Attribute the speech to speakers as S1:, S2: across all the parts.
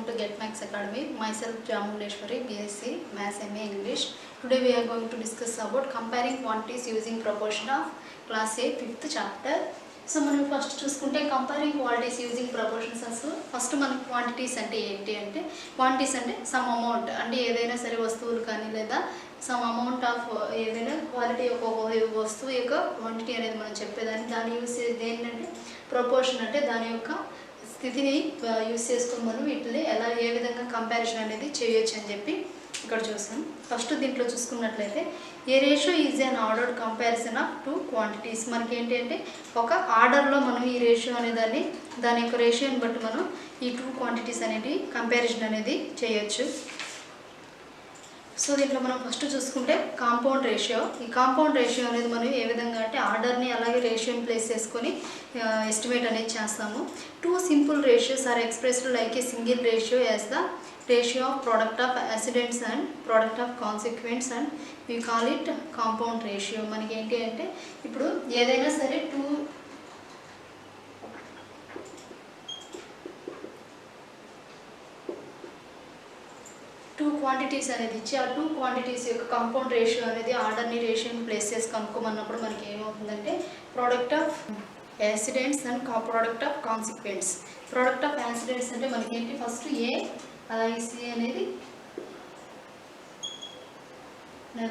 S1: to Get Max Academy. Myself Jamundeshwari, BSc Maths MA English. Today we are going to discuss about comparing quantities using proportion of class 8 5th chapter. So మనం first చూసుకుంటే comparing quantities using proportions అసలు first మనకి quantities అంటే ఏంటి అంటే quantities అంటే some amount అంటే ఏదైనా సరే వస్తువులు కానీ లేదా సమ్ అమౌంట్ ఆఫ్ ఏదైనా క్వాలిటీ ఒక వస్తువు యొక్క క్వాంటిటీ అనేది మనం చెప్పేదాన్ని దాన్ని యూస్ చేసేది ఏంటంటే ప్రపోర్షన్ అంటే దాని యొక్క స్థితిని యూస్ చేసుకొని మనం వీటిని ఎలా ఏ విధంగా కంపారిజన్ అనేది చేయొచ్చు అని చెప్పి ఇక్కడ చూసాం. ఫస్ట్ దీంట్లో చూసుకున్నట్లయితే a ratio is an ordered comparison of two quantities. మనకి ఏంటంటే ఒక ఆర్డర్లో మనం ఈ రేషియో అనేదాన్ని దాని యొక్క రేషియోని బట్టి మనం ఈ టూ క్వాంటిటీస్ అనేది కంపారిజన్ అనేది చేయొచ్చు. సో దీంట్లో మనం ఫస్ట్ చూసుకుంటే కాంపౌండ్ రేషియో. ఈ కాంపౌండ్ రేషియో అనేది మనం ఏ విధంగా అంటే ఆర్డర్ని అలాగే రేషియోని ప్లేస్ చేసుకొని ఎస్టిమేట్ అనేది చేస్తాము. Two simple ratios are expressed like a single ratio as the ratio of product of accidents and product of consequence and we call it compound ratio. మనకి ఏంటి అంటే ఇప్పుడు ఏదైనా సరే టూ క్వాంటిటీస్ అనేది ఇచ్చి ఆ టూ క్వాంటిటీస్ యొక్క కాంపౌండ్ రేషియో అనేది ఆర్డర్ని రేషియోని ప్లేస్ చేసి కనుక్కోమన్నప్పుడు మనకి ఏమవుతుందంటే product of accidents and product of consequence. Product of accidents అంటే మనకి ఏంటి ఫస్ట్ ఏ అలాగే సి అనేది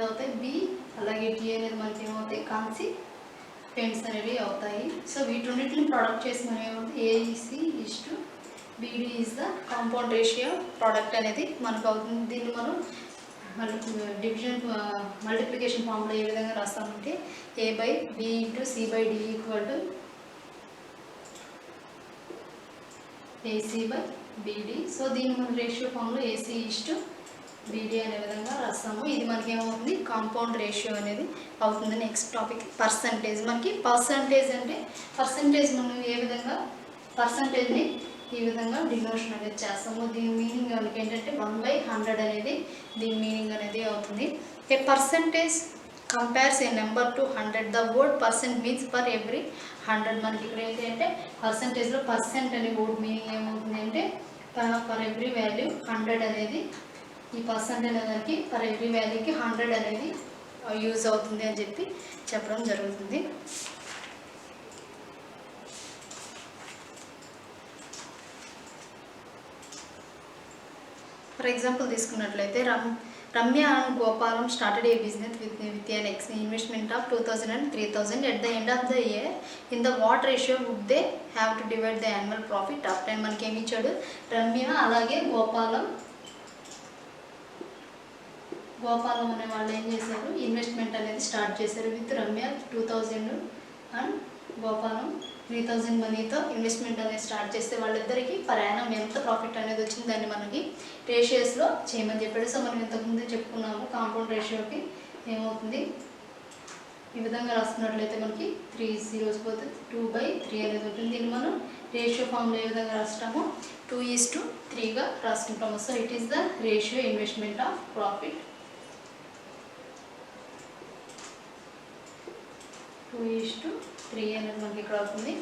S1: అవుతాయి, బి అలాగే డి అనేది మనకి ఏమవుతాయి కాన్సిక్వెన్స్ అనేవి అవుతాయి. సో వీటన్నిటిని ప్రొడక్ట్ చేసి మనం ఏమవుతాయి AEC is to BD is the compound ratio product అనేది మనకు అవుతుంది. దీన్ని మనం డివిజన్ మల్టిప్లికేషన్ ఫార్ములా ఏ విధంగా రాస్తామంటే A by B into C by D equal to AC by BD. So దీన్ని మనం ratio formula AC is to BD అనే విధంగా రాస్తాము. ఇది మనకి ఏమవుతుంది కాంపౌండ్ రేషియో అనేది అవుతుంది. Next topic percentage. మనకి పర్సంటేజ్ అంటే పర్సంటేజ్ మనం ఏ విధంగా పర్సంటేజ్ని ఈ విధంగా డినోషన్ అనేది చేస్తాము. దీని మీనింగ్ మనకి ఏంటంటే 1/100 అనేది దీని మీనింగ్ అనేది అవుతుంది. A percentage compares a number to 100. The word percent means for every 100. మనకి ఇక్కడ ఏంటి అంటే పర్సంటేజ్లో పర్సెంట్ అనే వర్డ్ మీనింగ్ ఏమవుతుంది అంటే ఫర్ ఎవ్రీ వాల్యూ 100 అనేది ఈ పర్సెంట్ అనే దానికి ఫర్ ఎవ్రీ వాల్యూకి 100 అనేది యూజ్ అవుతుంది అని చెప్పి చెప్పడం జరుగుతుంది. ఫర్ ఎగ్జాంపుల్ తీసుకున్నట్లయితే Ramya and Gopalam started a business with an investment of 2000 and 3000. At the end of the year in the what ratio would they have to divide the annual profit of time. మనకి ఏమి ఇచ్చాడు రమ్య అలాగే గోపాలం అనే వాళ్ళు ఏం చేశారు investment అనేది స్టార్ట్ చేశారు. విత్ రమ్య 2000 అండ్ గోపాలం 3000 మనీతో ఇన్వెస్ట్మెంట్ అనేది స్టార్ట్ చేస్తే వాళ్ళిద్దరికి పర్ యానం ఎంత ప్రాఫిట్ అనేది వచ్చింది దాన్ని మనకి రేషియోస్లో చేయమని చెప్పాడు. సో మనం ఇంతకుముందు చెప్పుకున్నాము కాంపౌండ్ రేషియోకి ఏమవుతుంది ఈ విధంగా రాసుకున్నట్లయితే మనకి 3 zeros పోతే 2/3 అనేది ఉంటుంది. దీన్ని మనం రేషియో ఫామ్లో ఏ విధంగా రాస్తామో 2:3గా రాసుకుంటాము. So it is the ratio investment of profit 2:3 అనేది మనకి ఇక్కడ అవుతుంది.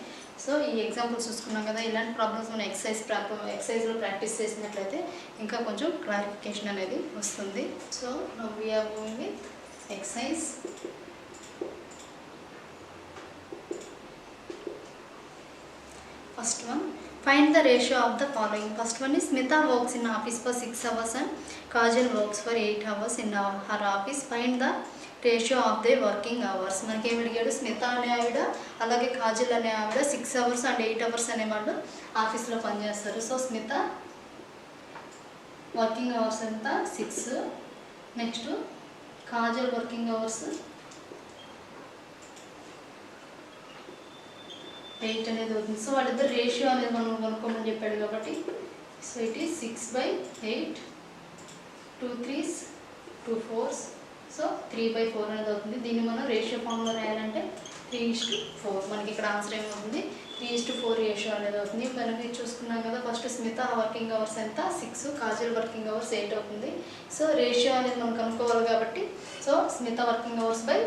S1: సో ఈ ఎగ్జాంపుల్స్ చూసుకున్నాం కదా, ఇలాంటి ప్రాబ్లమ్స్ మనం ఎక్సైజ్లో ప్రాక్టీస్ చేసినట్లయితే ఇంకా కొంచెం క్లారిఫికేషన్ అనేది వస్తుంది. So now we are going with excise. First one find the ratio of the following. First one is Smita works in office for 6 hours and Kajal works for 8 hours in her office. Find the ratio of they working hours. మనకి ఏమి అడిగాడు స్మిత అనే ఆవిడ అలాగే కాజల్ అనే ఆవిడ 6 hours and 8 hours అనే వాళ్ళు ఆఫీస్లో పనిచేస్తారు. సో స్మిత వర్కింగ్ అవర్స్ ఎంత 6. నెక్స్ట్ కాజల్ వర్కింగ్ అవర్స్ 8 అనేది అవుతుంది. సో వాళ్ళిద్దరు రేషియో అనేది మనం కనుక్కోమని చెప్పాడు కాబట్టి so it is 6/8 2 3s 2 4s. So 3/4 అనేది అవుతుంది. దీన్ని మనం రేషియో ఫామ్లో రాయాలంటే 3:4. మనకి ఇక్కడ ఆన్సర్ ఏమవుతుంది 3:4 రేషియో అనేది అవుతుంది. మనకి చూసుకున్నాం కదా ఫస్ట్ స్మిత వర్కింగ్ అవర్స్ ఎంత 6, కాజల్ వర్కింగ్ అవర్స్ 8 అవుతుంది. సో రేషియో అనేది మనం కనుక్కోవాలి కాబట్టి so Smita working hours by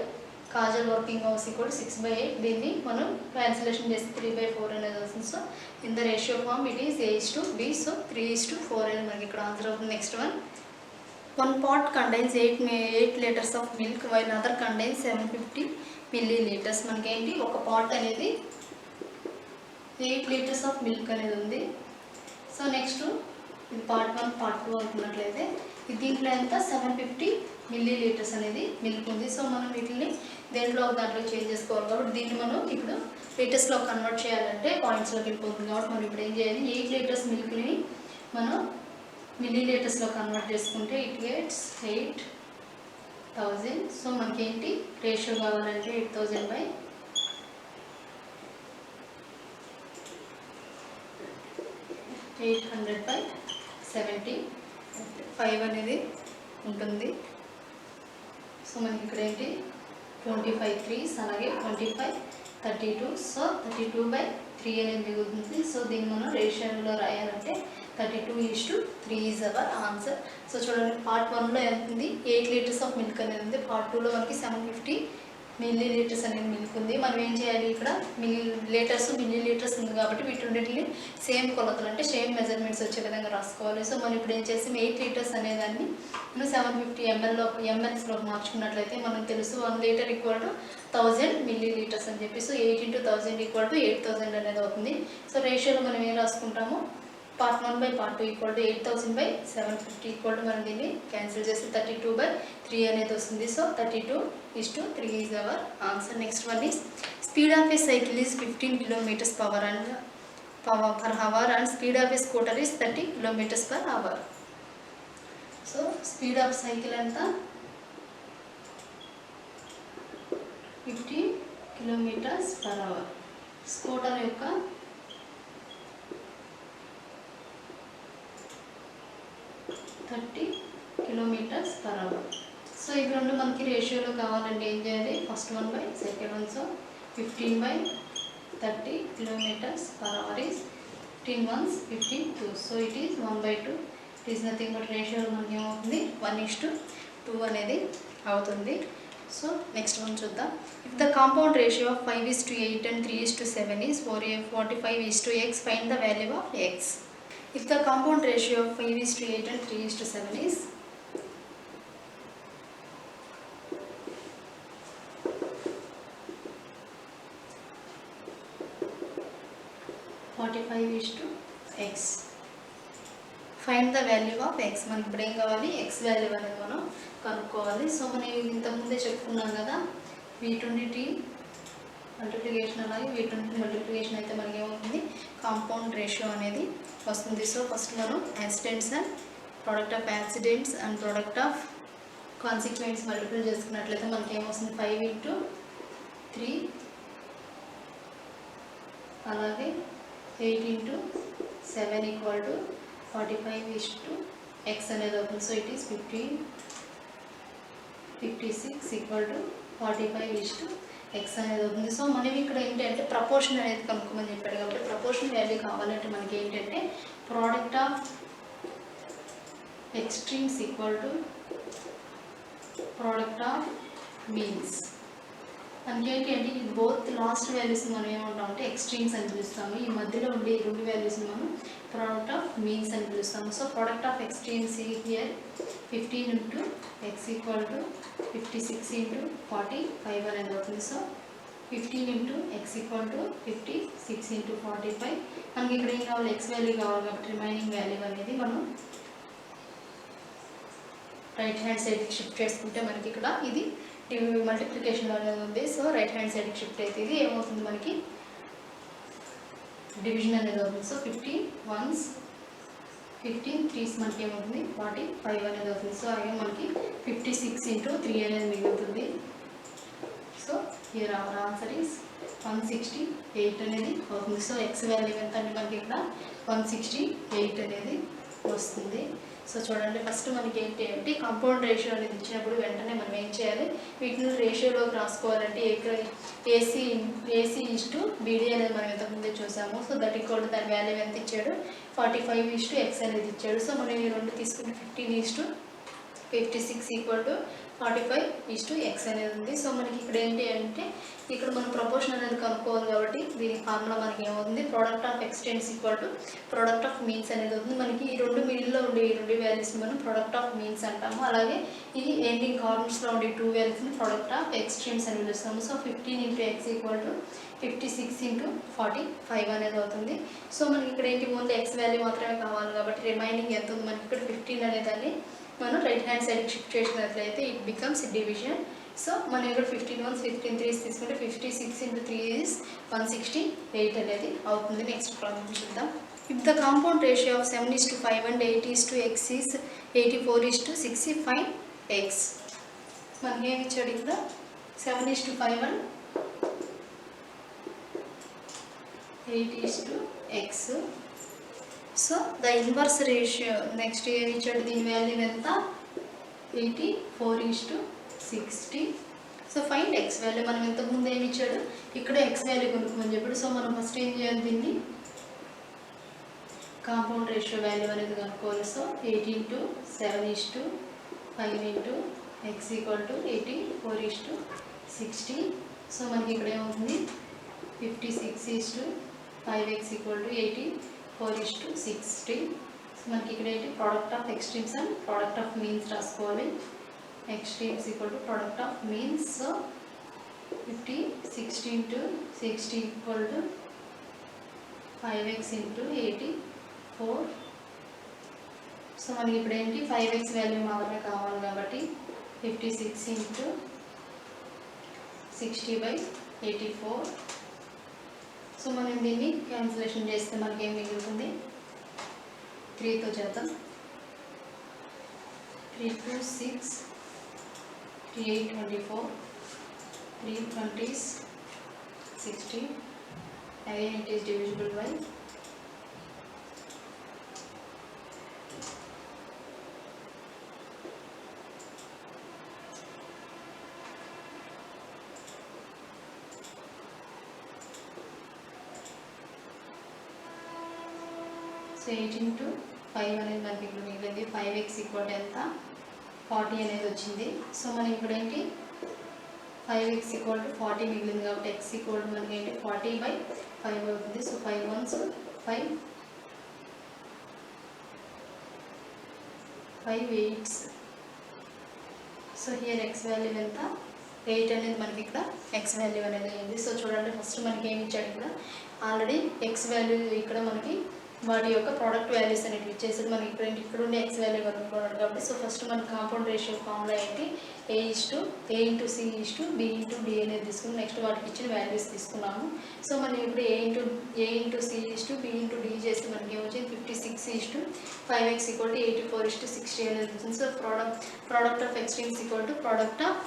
S1: Kajal working hours equal 6/8. దీన్ని మనం క్యాన్సిలేషన్ చేస్తే 3/4 అనేది వస్తుంది. So In the ratio form it is A:B, so 3:4 అనేది మనకి ఇక్కడ ఆన్సర్ అవుతుంది. Next one pot contains 8 liters of milk while another contains 750 milliliters. మనకి ఏంటి ఒక పాట్ అనేది 8 liters of milk అనేది ఉంది. సో నెక్స్ట్ ఇది పార్ట్ 1 పార్ట్ 2 అనుకున్నట్లయితే దీంట్లో ఎంత 750 milliliters అనేది మిల్క్ ఉంది. సో మనం వీటిని దాంట్లో చేంజ్ చేసుకోవాలి కాబట్టి దీన్ని మనం ఇప్పుడు లీటర్స్లో కన్వర్ట్ చేయాలంటే పాయింట్స్లోకి వెళ్ళిపోతుంది కాబట్టి మనం ఇప్పుడు ఏం చేయాలి 8 liters మిల్క్ని మనం మిల్లీలీటర్స్లో కన్వర్ట్ చేసుకుంటే ఇట్ గెట్స్ 8000. సో మనకి ఏంటి రేషియో కావాలంటే 8000/800/70 5 అనేది ఉంటుంది. సో మనకి ఇక్కడ ఏంటి 25 3s అలాగే 25 32. సో 32/3 అనేది మిగులుతుంది. సో దీన్ని మనం రేషియోలో రాయాలంటే 32:3 ఈజ్ అవర్ ఆన్సర్. సో చూడండి పార్ట్ 1లో ఎంత ఉంది 8 liters ఆఫ్ మిల్క్ అనేది ఉంది. పార్ట్ 2లో మనకి 750 milliliters అనేది మిల్క్ ఉంది. మనం ఏం చేయాలి ఇక్కడ మిల్లీలీటర్స్ ఉంది కాబట్టి వీటిని సేమ్ కొలతలు అంటే సేమ్ మెజర్మెంట్స్ వచ్చే విధంగా రాసుకోవాలి. సో మనం ఇప్పుడు ఏం చేసి 8 liters అనేదాన్ని మనం 750 mlsలోకి మార్చుకున్నట్లయితే మనకు తెలుసు 1 liter = 1000 milliliters అని చెప్పి. సో 8 × 1000 = 8000 అనేది అవుతుంది. సో రేషియోలో మనం ఏం రాసుకుంటాము part 1/part 2 = 8000/750 మనం దీన్ని క్యాన్సిల్ చేసి 32/3 అనేది వస్తుంది. So 32:3 is our answer. Next one is speed of A cycle is 15 kilometers per hour and speed of a scooter is 30 kilometers per hour. So speed of cycle ఎంత 15 kilometers per hour. Scooter యొక్క kilometers per hour. So ఇవి రెండు మనకి రేషియోలో కావాలంటే ఏం చేయాలి first 1/second 1. So 15/30 kilometers per hour is 15 ones 15 2. So it is 1/2. It is nothing but రేషియోలో మనకి ఏమవుతుంది 1:2 అనేది అవుతుంది. సో నెక్స్ట్ వన్ చూద్దాం. If the compound ratio of 5:8 and 3:7 is 45:x, find the value of x. If the compound ratio of 5:8 and 3:7 is 45:x, find the value of x. మనకి ఇప్పుడు ఏం కావాలి x వాల్యూ అనేది మనం కనుక్కోవాలి. So మనం ఇంతకుముందే చెప్పుకున్నాం కదా V20t మల్టిప్లికేషన్ అలాగే V20 మల్టిప్లికేషన్ అయితే మనకి ఏమవుతుంది కాంపౌండ్ రేషియో అనేది వస్తుంది. సో ఫస్ట్ మనం accidents and product of accidents and product of consequence multiple చేసుకున్నట్లయితే మనకి ఏమొస్తుంది 5 × 3 అలాగే 8 × 7 = 45:x అనేది అవుతుంది. సో ఇట్ ఈస్ 56 = 45:x అనేది అవుతుంది. సో మనం ఇక్కడ ఏంటంటే ప్రపోర్షన్ అనేది కనుక్కోమని చెప్పాడు కాబట్టి ప్రపోర్షన్ వాల్యూ కావాలంటే మనకి ఏంటంటే product of extremes = product of means. మనకి ఏంటి అంటే ఈ బోత్ లాస్ట్ వాల్యూస్ మనం ఏమంటాం అంటే ఎక్స్ట్రీమ్స్ అని పిలుస్తాము. ఈ మధ్యలో ఉండే ఈ రెండు వాల్యూస్ని మనం ప్రోడక్ట్ ఆఫ్ మీన్స్ అని పిలుస్తాము. So product of extremes here 15 × x = 56 × 45 అనేది అవుతుంది. So 15 × x = 56 × 45. మనకి ఇక్కడ ఏం కావాలి x వాల్యూ కావాలి కాబట్టి రిమైనింగ్ వాల్యూ అనేది మనం రైట్ హ్యాండ్ సైడ్కి షిఫ్ట్ చేసుకుంటే మనకి ఇక్కడ ఇది మల్టిప్లికేషన్ అనేది ఉంది. సో రైట్ హ్యాండ్ సైడ్కి షిఫ్ట్ అయితే ఇది ఏమవుతుంది మనకి డివిజన్ అనేది అవుతుంది. సో 15 ones 15 3s మనకి ఏమవుతుంది 45 అనేది అవుతుంది. సో అలాగే మనకి 56 × 3 అనేది మిగులుతుంది. So here our answer is 168 అనేది అవుతుంది. సో ఎక్స్ వాల్యూ ఎంత అంటే మనకి ఇక్కడ 168 అనేది వస్తుంది. సో చూడండి ఫస్ట్ మనకి ఏంటి అంటే కాంపౌండ్ రేషియో అనేది ఇచ్చినప్పుడు వెంటనే మనం ఏం చేయాలి వీటిని రేషియోలోకి రాసుకోవాలంటే AC:BD అనేది మనం ఇంతకుముందే చూసాము. సో దట్ ఈక్వల్ దాని వాల్యూ ఎంత ఇచ్చాడు 45:x అనేది ఇచ్చాడు. సో మనం ఈ రెండు తీసుకుంటే 15:56 = 45:x అనేది ఉంది. సో మనకి ఇక్కడ ఏంటి అంటే ఇక్కడ మనం ప్రపోర్షన్ అనేది కనుక్కోవాలి కాబట్టి దీని ఫార్ములా మనకి ఏమవుతుంది, product of extents equal to product of means అనేది అవుతుంది. మనకి ఈ రెండు మిడిల్లో ఉండే ఈ రెండు వాల్యూస్ని మనం ప్రోడక్ట్ ఆఫ్ మీన్స్ అంటాము. అలాగే ఈ ఎండింగ్ కార్నర్స్లో ఉండే 2 వాల్యూస్ని ప్రోడక్ట్ ఆఫ్ ఎక్స్ట్రీమ్స్ అని పిలుస్తాము. సో 15 × x ఈక్వల్ టు 56 × 45 అనేది అవుతుంది. సో మనకి ఇక్కడ ఏంటి, ఓన్లీ ఎక్స్ వాల్యూ మాత్రమే కావాలి కాబట్టి రిమైనింగ్ ఎంత ఉంది మనకి ఇక్కడ 15 అనేదాన్ని మనం రైట్ హ్యాండ్ సైడ్కి షిఫ్ట్ చేసినట్లయితే ఇట్ బికమ్స్ డివిజన్. సో మనం ఇక్కడ 15 1s 15 3s తీసుకుంటే 56 × 3 is 168 అనేది అవుతుంది. నెక్స్ట్ ప్రాబ్లం చూద్దాం. If the compound ratio of 7:5 and 8:x is 84:65x. మనకి ఏమి ఇచ్చాడు ఇక్కడ 7:5 and 8:x. So the inverse ratio next ఏమి ఇచ్చాడు, దీని వాల్యూ ఎంత 84:60. So find X value. మనం ఇంతకుముందు ఏమి ఇచ్చాడు, ఇక్కడ ఎక్స్ వాల్యూ కొనుక్కోమని చెప్పాడు. సో మనం ఫస్ట్ ఏం చేయాలి, దీన్ని కాంపౌండ్ రేషియో వాల్యూ అనేది కనుక్కోవాలి. So 8 × 7:5 × x equal to 84:60. So మనకి ఇక్కడ ఏమవుతుంది 56:5x ఈక్వల్ టు 84:60. సో మనకి ఇక్కడ ఏంటి, product of extremes and product of means రాసుకోవాలి. Extremes equal to product of means. So 50 × 60 equal to 5x × 84. So మనకి ఇప్పుడు ఏంటి 5x వాల్యూ మాత్రమే కావాలి కాబట్టి 56 × 60/84. సో మనం దీన్ని క్యాన్సిలేషన్ చేస్తే మనకి ఏం మిగులుతుంది, 3తో చేద్దాం. 3 × 6 3 × 8 24 3 20s 60. Again it is divisible by 8 × 5 అనేది మనకి ఇక్కడ మిగిలింది. 5x ఈక్వల్ ఎంత 40 అనేది వచ్చింది. సో మనం ఇక్కడ ఏంటి 5x ఈక్వల్ టు 40 మిగిలింది కాబట్టి x ఈక్వల్ టు మనకి ఏంటి 40/5 అవుతుంది. So 5 1s 5 5 8s. So here x value ఎంత 8 అనేది మనకి ఇక్కడ x వాల్యూ అనేది అయింది. సో చూడండి ఫస్ట్ మనకి ఏమి ఇచ్చాడు, ఇక్కడ ఆల్రెడీ x వాల్యూ ఇక్కడ మనకి వాటి యొక్క ప్రోడక్ట్ వాల్యూస్ అనేవి ఇచ్చేసి మనకి ఇక్కడ ఉండే ఎక్స్ వాల్యూ కనుక్కున్నాడు కాబట్టి. సో ఫస్ట్ మన కాంపౌండ్ రేషియో ఫార్ములా ఏంటి, a × c × b × d అనేది తీసుకుని నెక్స్ట్ వాటికి ఇచ్చిన వాల్యూస్ తీసుకున్నాము. సో మనం ఇప్పుడు a × c × b × d చేస్తే మనకి ఏమొచ్చింది 56:5x ఈక్వల్ టు 84:60 అనేది వచ్చింది. So product of extremes equal to product of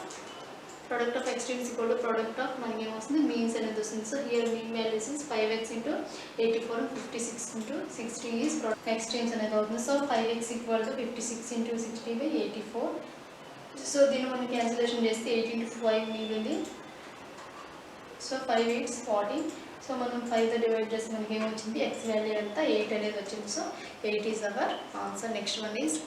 S1: extremes equal to product of మనకి ఏమొస్తుంది మీన్స్ అనేది వస్తుంది. So here mean values is 5x × 84 and 56 × 60 is extremes అనేది అవుతుంది. So 5x equal to 56 × 60/84. So దీన్ని మనం క్యాన్సిలేషన్ చేస్తే 8 × 5 మిగిలింది. So 5 8s 40. సో మనం 5తో డివైడ్ చేస్తే మనకి ఏమొచ్చింది ఎక్స్ వాల్యూ అంతా 8 అనేది వచ్చింది. So 8 is our answer. Next one is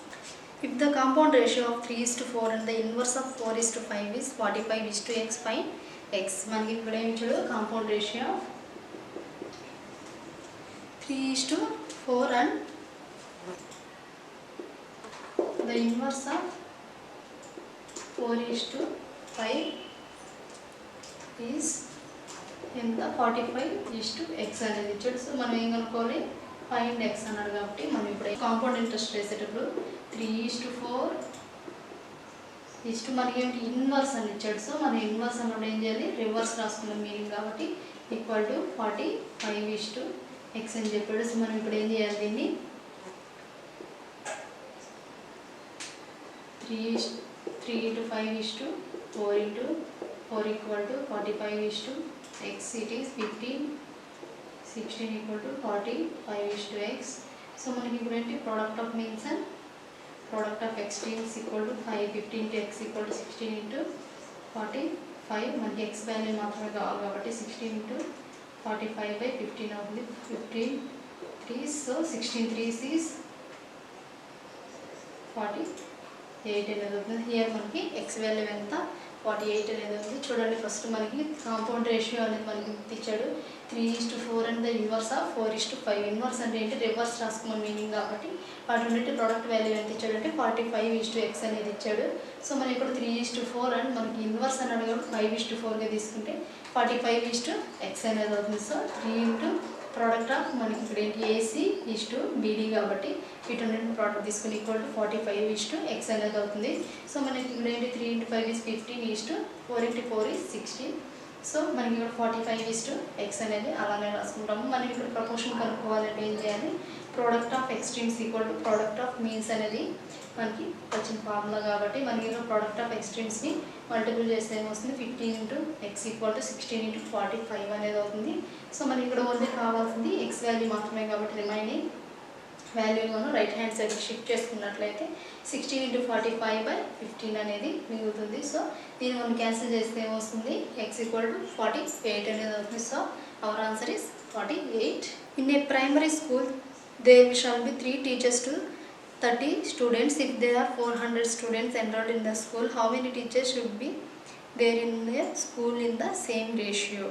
S1: if the compound ratio of 3:4 and the inverse of 4:5 is 45:x, find x. మనకి ఇక్కడ ఏమి చూడు compound ratio 3:4 and the inverse of 4:5 is ఎంత 45:x అనేది ఇచ్చాడు. సో మనం ఏం కనుక్కోవాలి, ఫైండ్ ఎక్స్ అన్నాడు కాబట్టి మనం ఇప్పుడు కాంపౌండ్ ఇంట్రెస్ట్ వేసేటప్పుడు 3:4 మనకి ఏంటి ఇన్వర్స్ అని ఇచ్చాడు. సో మనం ఇన్వర్స్ అన్నప్పుడు ఏం చేయాలి, రివర్స్ రాసుకున్నాం మీనింగ్ కాబట్టి ఈక్వల్ టు 45:x అని చెప్పాడు. సో మనం ఇప్పుడు ఏం చేయాలి, దీన్ని 3 × 5:4 × 4 equal to 45:x. It is 15 16 equal to 45:x. So మనకి ఇప్పుడు ఏంటి product of means and product of extremes equal to 5 15 × x equal to 16 × 45. మనకి ఎక్స్ వాల్యూ మాత్రమే కావాలి కాబట్టి 16 × 45/15 అవుతుంది. 15 3s. So 16 3s is 40. 8 అనేది అవుతుంది. హియర్ మనకి ఎక్స్ వాల్యూ ఎంత 48 అనేది ఉంది. చూడండి ఫస్ట్ మనకి కాంపౌండ్ రేషియో అనేది మనకి ఇచ్చాడు 3:4 and the inverse of 4:5. Inverse అంటే ఏంటి, రివర్స్ రాసుకోమని మీనింగ్ కాబట్టి వాటి నుండి ప్రోడక్ట్ వాల్యూ ఎంత ఇచ్చాడు అంటే 45:x అనేది ఇచ్చాడు. సో మనం ఇక్కడ 3:4 అండ్ మనకి ఇన్వర్స్ అని అడిగాడు 5:4గా తీసుకుంటే 45:x అనేది అవుతుంది. సో 3 ప్రోడక్ట్ ఆఫ్ మనకి ఇక్కడ ఏంటి AC BD కాబట్టి వీటి నుండి ప్రోడక్ట్ తీసుకుని ఈక్వల్ టు 45:x అనేది అవుతుంది. సో మనకి ఇక్కడ ఏంటి 3 × 5 = 15, 4 × 4 = 16. సో మనకి ఇక్కడ 45:x అనేది అలానే రాసుకుంటాము. మనం ఇక్కడ ప్రపోర్షన్ కనుక్కోవాలంటే ఏం చేయాలి, product of extremes equal to product of means అనేది మనకి వచ్చిన ఫార్ములా కాబట్టి మనకి ఇక్కడ ప్రోడక్ట్ ఆఫ్ ఎక్స్ట్రీమ్స్ని మల్టిపుల్ చేస్తే ఏమొస్తుంది 15 × x = 16 × 45 అనేది అవుతుంది. సో మనకి ఇక్కడ ఓన్లీ కావాల్సింది x వాల్యూ మాత్రమే కాబట్టి రిమైనింగ్ వాల్యూను రైట్ హ్యాండ్ సైడ్ షిఫ్ట్ చేసుకున్నట్లయితే 16 × 45/15 అనేది మిగులుతుంది. సో దీన్ని మనం క్యాన్సిల్ చేస్తే ఏమొస్తుంది x = 48 అనేది అవుతుంది. So our answer is 48. In a primary school there shall be 3 teachers to 30 students. If there are 400 students enrolled in the school, how many teachers should be there in the school in the same ratio?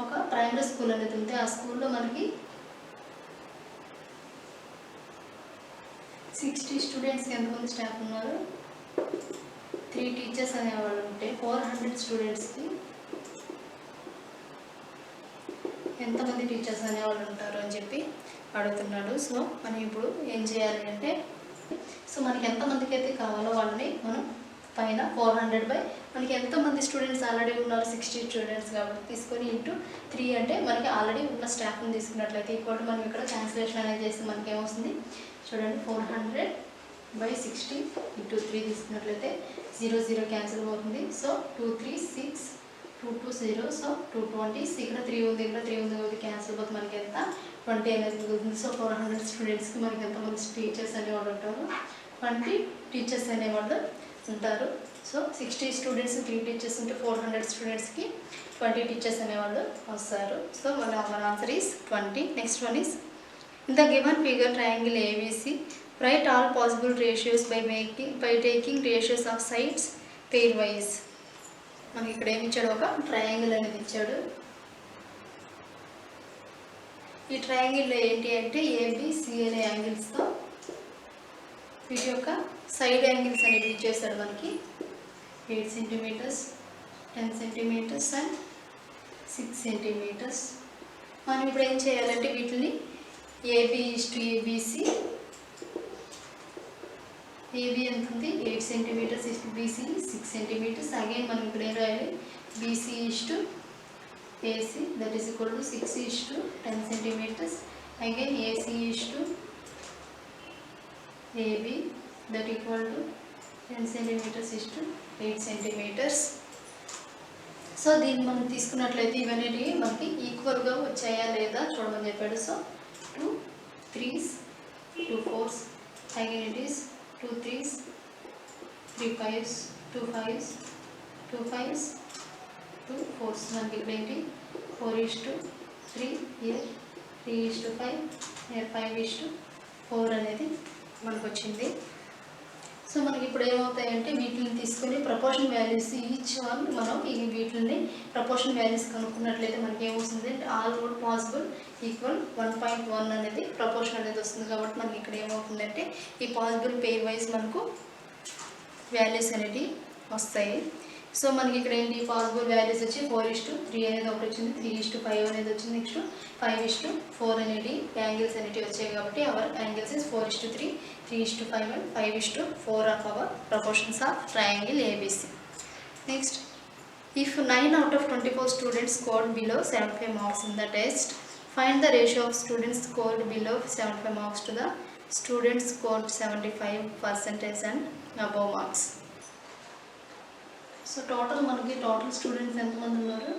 S1: ఒక primary school అనేది ఉంటే ఆ స్కూల్లో మనకి 60 స్టూడెంట్స్కి ఎంతమంది staff ఉన్నారు, 3 teachers అనేవాళ్ళు ఉంటే 400 స్టూడెంట్స్కి ఎంతమంది టీచర్స్ అనేవాళ్ళు ఉంటారు అని చెప్పి అడుగుతున్నాడు. సో మనం ఇప్పుడు ఏం చేయాలి అంటే, సో మనకి ఎంతమందికి అయితే కావాలో వాళ్ళని మనం పైన 400 మనకి ఎంతమంది స్టూడెంట్స్ ఆల్రెడీ ఉన్నారు 60 స్టూడెంట్స్ కాబట్టి తీసుకొని ఇంటూ 3 అంటే మనకి ఆల్రెడీ ఉన్న స్టాఫ్ని తీసుకున్నట్లయితే ఈక్వల్ మనం ఇక్కడ క్యాన్సిలేషన్ అనేది చేస్తే మనకి ఏమొస్తుంది చూడండి 400/60 × 3 తీసుకున్నట్లయితే 0 0 క్యాన్సిల్ అవుతుంది. సో 2 3 6 2 2 0. సో 220. ఇక్కడ 3 ఉంది, ఇక్కడ 3 ఉంది కాబట్టి క్యాన్సిల్ అవుతుంది. మనకి ఎంత 20 అనేది మిగులుతుంది. సో 400 స్టూడెంట్స్కి మనకి ఎంతమంది టీచర్స్ అనేవాళ్ళు ఉంటారు, 20 టీచర్స్ అనేవాళ్ళు ఉంటారు. సో 60 స్టూడెంట్స్ 3 టీచర్స్ ఉంటే 400 స్టూడెంట్స్కి 20 టీచర్స్ అనేవాళ్ళు వస్తారు. సో మన answer is 20. Next one is in the given figure triangle ABC write all possible ratios by taking ratios of sides pairwise. మనకి ఇక్కడ ఏమి ఇచ్చాడు, ఒక ట్రయాంగిల్ అనేది ఇచ్చాడు. ఈ ట్రయాంగిల్లో ఏంటి అంటే ABC అనే యాంగిల్స్తో వీటి యొక్క సైడ్ యాంగిల్స్ అనేవి ఇచ్చేసాడు మనకి 8 సెంటీమీటర్స్ 10 సెంటీమీటర్స్ అండ్ 6 సెంటీమీటర్స్. మనం ఇప్పుడు ఏం చేయాలంటే వీటిని AB:ABC, AB ఎంత ఉంది 8 సెంటీమీటర్స్, BC 6 సెంటీమీటర్స్. అగైన్ మనం ఇక్కడ ఏం రాయాలి BC:AC, that is equal to 6:10 centimeters. Again AC:AB, that equal to 10 centimeters to 8 centimeters. So దీన్ని మనం తీసుకున్నట్లయితే ఇవన్నీ మనకి ఈక్వల్గా వచ్చాయా లేదా చూడమని చెప్పాడు. So 2 3s 2 4s, again it is 2 3s 3 5s 2 5s 2 5s 2 4s. మనకి ఇక్కడ ఏంటి 4:3 here 3:5 here 5:4 అనేది మనకు వచ్చింది. సో మనకి ఇప్పుడు ఏమవుతాయంటే వీటిని తీసుకొని ప్రపోర్షన్ వాల్యూస్ ఈచ్ వన్ మనం వీటిని ప్రపోర్షన్ వాల్యూస్ కనుక్కున్నట్లయితే మనకి ఏమవుతుంది ఆల్ మోడ్ పాసిబుల్ ఈక్వల్ 1.1 అనేది ప్రపోర్షన్ అనేది వస్తుంది. కాబట్టి మనకి ఇక్కడ ఏమవుతుందంటే ఈ పాసిబుల్ పెయిర్ వైజ్ మనకు వాల్యూస్ అనేవి వస్తాయి. సో మనకి ఇక్కడ ఏంటి పాసిబుల్ వాల్యూస్ వచ్చి 4:3 అనేది ఒకటి వచ్చింది, 3:5 అనేది వచ్చింది, నెక్స్ట్ 5:4 అనేది యాంగిల్స్ అనేవి వచ్చాయి. కాబట్టి hour angles is 4:3 3:5 and 5:4 of our proportions of triangle ABC. Next, if 9 out of 24 students scored below 75 marks in the test, find the ratio of students scored below 75 marks to the students scored 75% and above marks. So మనకి total students ఎంతమంది ఉన్నారు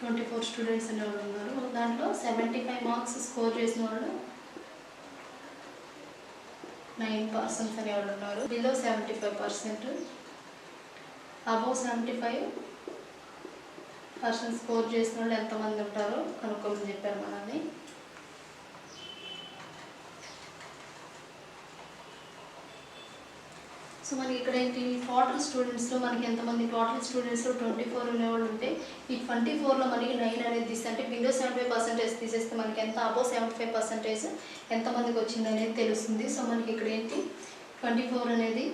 S1: 24 students అనేవాళ్ళు ఉన్నారు. దాంట్లో 75 marks score చేసిన వాళ్ళు 9% అనేవాళ్ళు ఉన్నారు. బిలో 75%, అబౌవ్ 75% స్కోర్ చేసిన వాళ్ళు ఎంతమంది ఉంటారో కనుక్కోమని చెప్పారు మనల్ని. సో మనకి ఇక్కడ ఏంటి టోటల్ స్టూడెంట్స్లో మనకి ఎంతమంది టోటల్ స్టూడెంట్స్లో 24 ఉండేవాళ్ళు ఉంటే ఈ 24లో మనకి 9 అనేది తీస్తే అంటే బిలో 75% తీసేస్తే మనకి ఎంత అబోవ్ 75% ఎంతమందికి వచ్చింది అనేది తెలుస్తుంది. సో మనకి ఇక్కడ ఏంటి 24 అనేది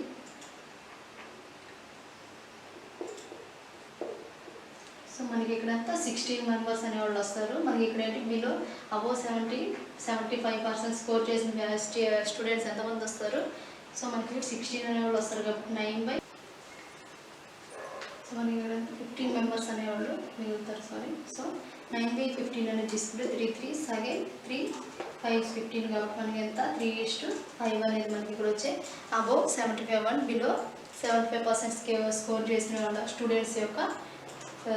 S1: సో మనకి ఇక్కడ అంతా 16 మెంబర్స్ అనేవాళ్ళు వస్తారు. మనకి ఇక్కడ ఏంటి బిలో అబోవ్ 75% స్కోర్ చేసిన స్టూడెంట్స్ ఎంతమంది వస్తారు. సో మనకి 16 అనేవాళ్ళు వస్తారు కాబట్టి 9/, సో మనకి ఇక్కడ 15 మెంబర్స్ అనేవాళ్ళు మిగులుతారు. సో 9/15 అనేది తీసుకుంటే 3 3s again 3 5 15 కాబట్టి మనకి ఎంత 3:5 అనేది మనకి ఇక్కడ వచ్చే అబోవ్ 75 అండ్ బిలో 75% స్కోర్ చేసిన వాళ్ళ స్టూడెంట్స్ యొక్క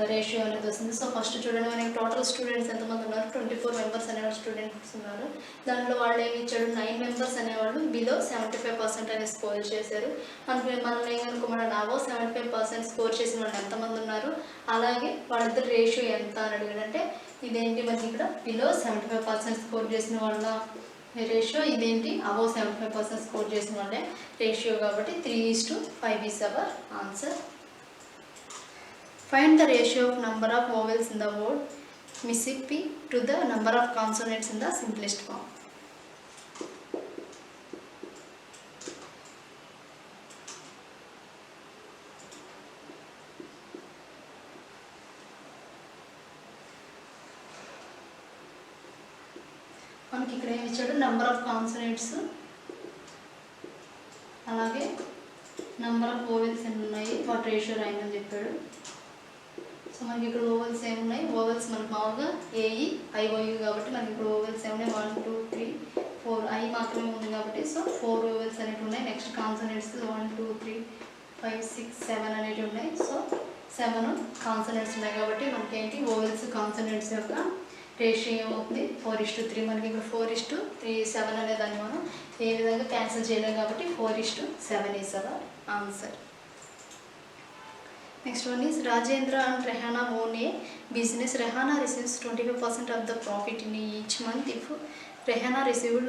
S1: రేషియో అనేది వస్తుంది. సో ఫస్ట్ చూడండి మనకి టోటల్ స్టూడెంట్స్ ఎంతమంది ఉన్నారు 24 మెంబర్స్ అనేవాళ్ళు స్టూడెంట్స్ ఉన్నారు. దాంట్లో వాళ్ళు ఏమి ఇచ్చాడు 9 మెంబర్స్ అనేవాళ్ళు బిలో 75% అనేది స్కోర్ చేశారు. మనం ఏమనుకో మన అబోవ్ 75% స్కోర్ చేసిన వాళ్ళు ఎంతమంది ఉన్నారు, అలాగే వాళ్ళిద్దరు రేషియో ఎంత అని అడిగాడంటే ఇదేంటి మనకి ఇక్కడ బిలో 75% స్కోర్ చేసిన వాళ్ళ రేషియో, ఇదేంటి అబోవ్ 75% స్కోర్ చేసిన వాళ్ళే రేషియో కాబట్టి 3:5 is our answer. Find the ratio of number of vowels in the word Mississippi to the number of consonants in the simplest form. మనకి ఇక్కడ ఏమి ఇచ్చాడు నెంబర్ ఆఫ్ కాన్సనెంట్స్ అలాగే నెంబర్ ఆఫ్ వోవెల్స్ ఎన్ని ఉన్నాయి వాటి రేషియో రాయమని చెప్పాడు. సో మనకి ఇక్కడ ఓవెల్స్ ఏమున్నాయి, ఓవెల్స్ మనకు మామూలుగా ఏఈ ఐఓయు కాబట్టి మనకి ఇప్పుడు ఓవెల్స్ ఏమున్నాయి 1 2 3 4 ఐ మాత్రమే ఉంది కాబట్టి సో 4 ఓవెల్స్ అనేవి ఉన్నాయి. నెక్స్ట్ కాన్సనెంట్స్ 1 2 3 5 6 7 అనేవి ఉన్నాయి. సో 7 కాన్సనెంట్స్ ఉన్నాయి కాబట్టి మనకి ఏంటి ఓవెల్స్ కాన్సనెంట్స్ యొక్క రేషియో ఏమవుతుంది 4:3. మనకి ఇక్కడ 4:3 7 అనే దాన్ని మనం ఏ విధంగా క్యాన్సిల్ చేయలేము కాబట్టి 4:7 is our answer. Next one is Rajendra and Rehana own a business. Rehana receives 25% of the profit in each month. If Rehana received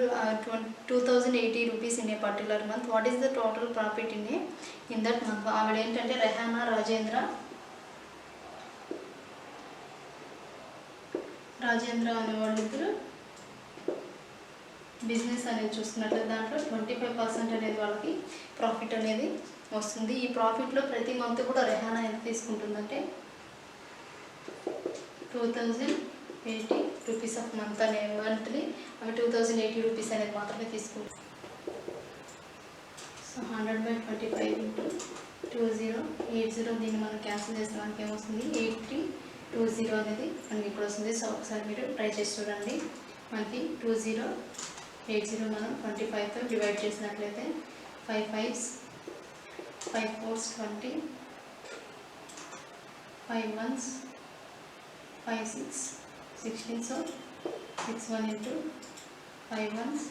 S1: 2080 rupees in a particular month, what is the total profit in that month? ఆవిడ ఏంటంటే రెహానా రాజేంద్ర అనే వాళ్ళిద్దరు business అనేది చూసుకున్నట్లయితే దాంట్లో 25% అనేది వాళ్ళకి profit అనేది వస్తుంది. ఈ ప్రాఫిట్లో ప్రతి మంత్ కూడా రెహానా ఎంత తీసుకుంటుందంటే 2080 రూపీస్ ఆఫ్ మంత్ అనే మంత్లీ అవి 2080 రూపీస్ అనేది మాత్రమే తీసుకుంటుంది. సో 100/25 into 2080 దీన్ని మనం క్యాన్సిల్ చేస్తే మనకి ఏమొస్తుంది 8320 అనేది మనకి ఇక్కడ వస్తుంది. సో ఒకసారి మీరు ట్రై చేసి చూడండి. మనకి 2080 మనం 25తో డివైడ్ చేసినట్లయితే 5 5s 5 4s 20 5 1s 5 6 16. So 6 1 into 5 1s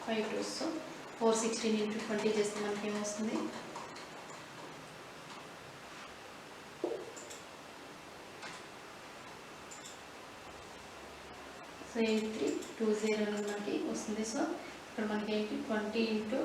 S1: 5 2s. So 416 into 20 చేస్తే మనకి ఏమొస్తుంది సో 8320 అనేది మనకి వస్తుంది. సో ఇక్కడ మనకి ఏంటి 20 into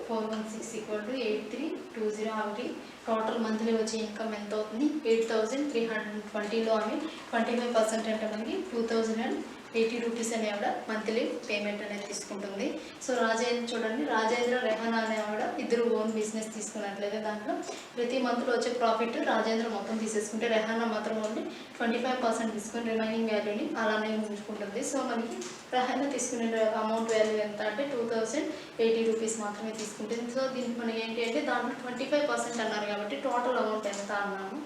S1: 416 = 8320. ఆవిడ టోటల్ మంత్లీ వచ్చే ఇన్కమ్ ఎంత అవుతుంది 8320లో ఆమె 25% అంటే మనకి 2080 రూపీస్ అనే ఆవిడ మంత్లీ పేమెంట్ అనేది తీసుకుంటుంది. సో రాజేంద్ర రెహానా అనే ఆవిడ ఇద్దరు ఓన్ బిజినెస్ తీసుకున్నట్లయితే దాంట్లో ప్రతి మంత్లో వచ్చే ప్రాఫిట్ రాజేంద్ర మొత్తం తీసేసుకుంటే రెహానా మాత్రం ఓన్లీ 25% తీసుకుని రిమైనింగ్ వాల్యూని అలానే ఉంచుకుంటుంది. సో మనకి రెహానా తీసుకునే అమౌంట్ వాల్యూ ఎంత అంటే 2080 రూపీస్ మాత్రమే తీసుకుంటుంది. సో దీనికి మనకి ఏంటి అంటే దాంట్లో 25% అన్నారు కాబట్టి టోటల్ అమౌంట్ ఎంత అన్నాము.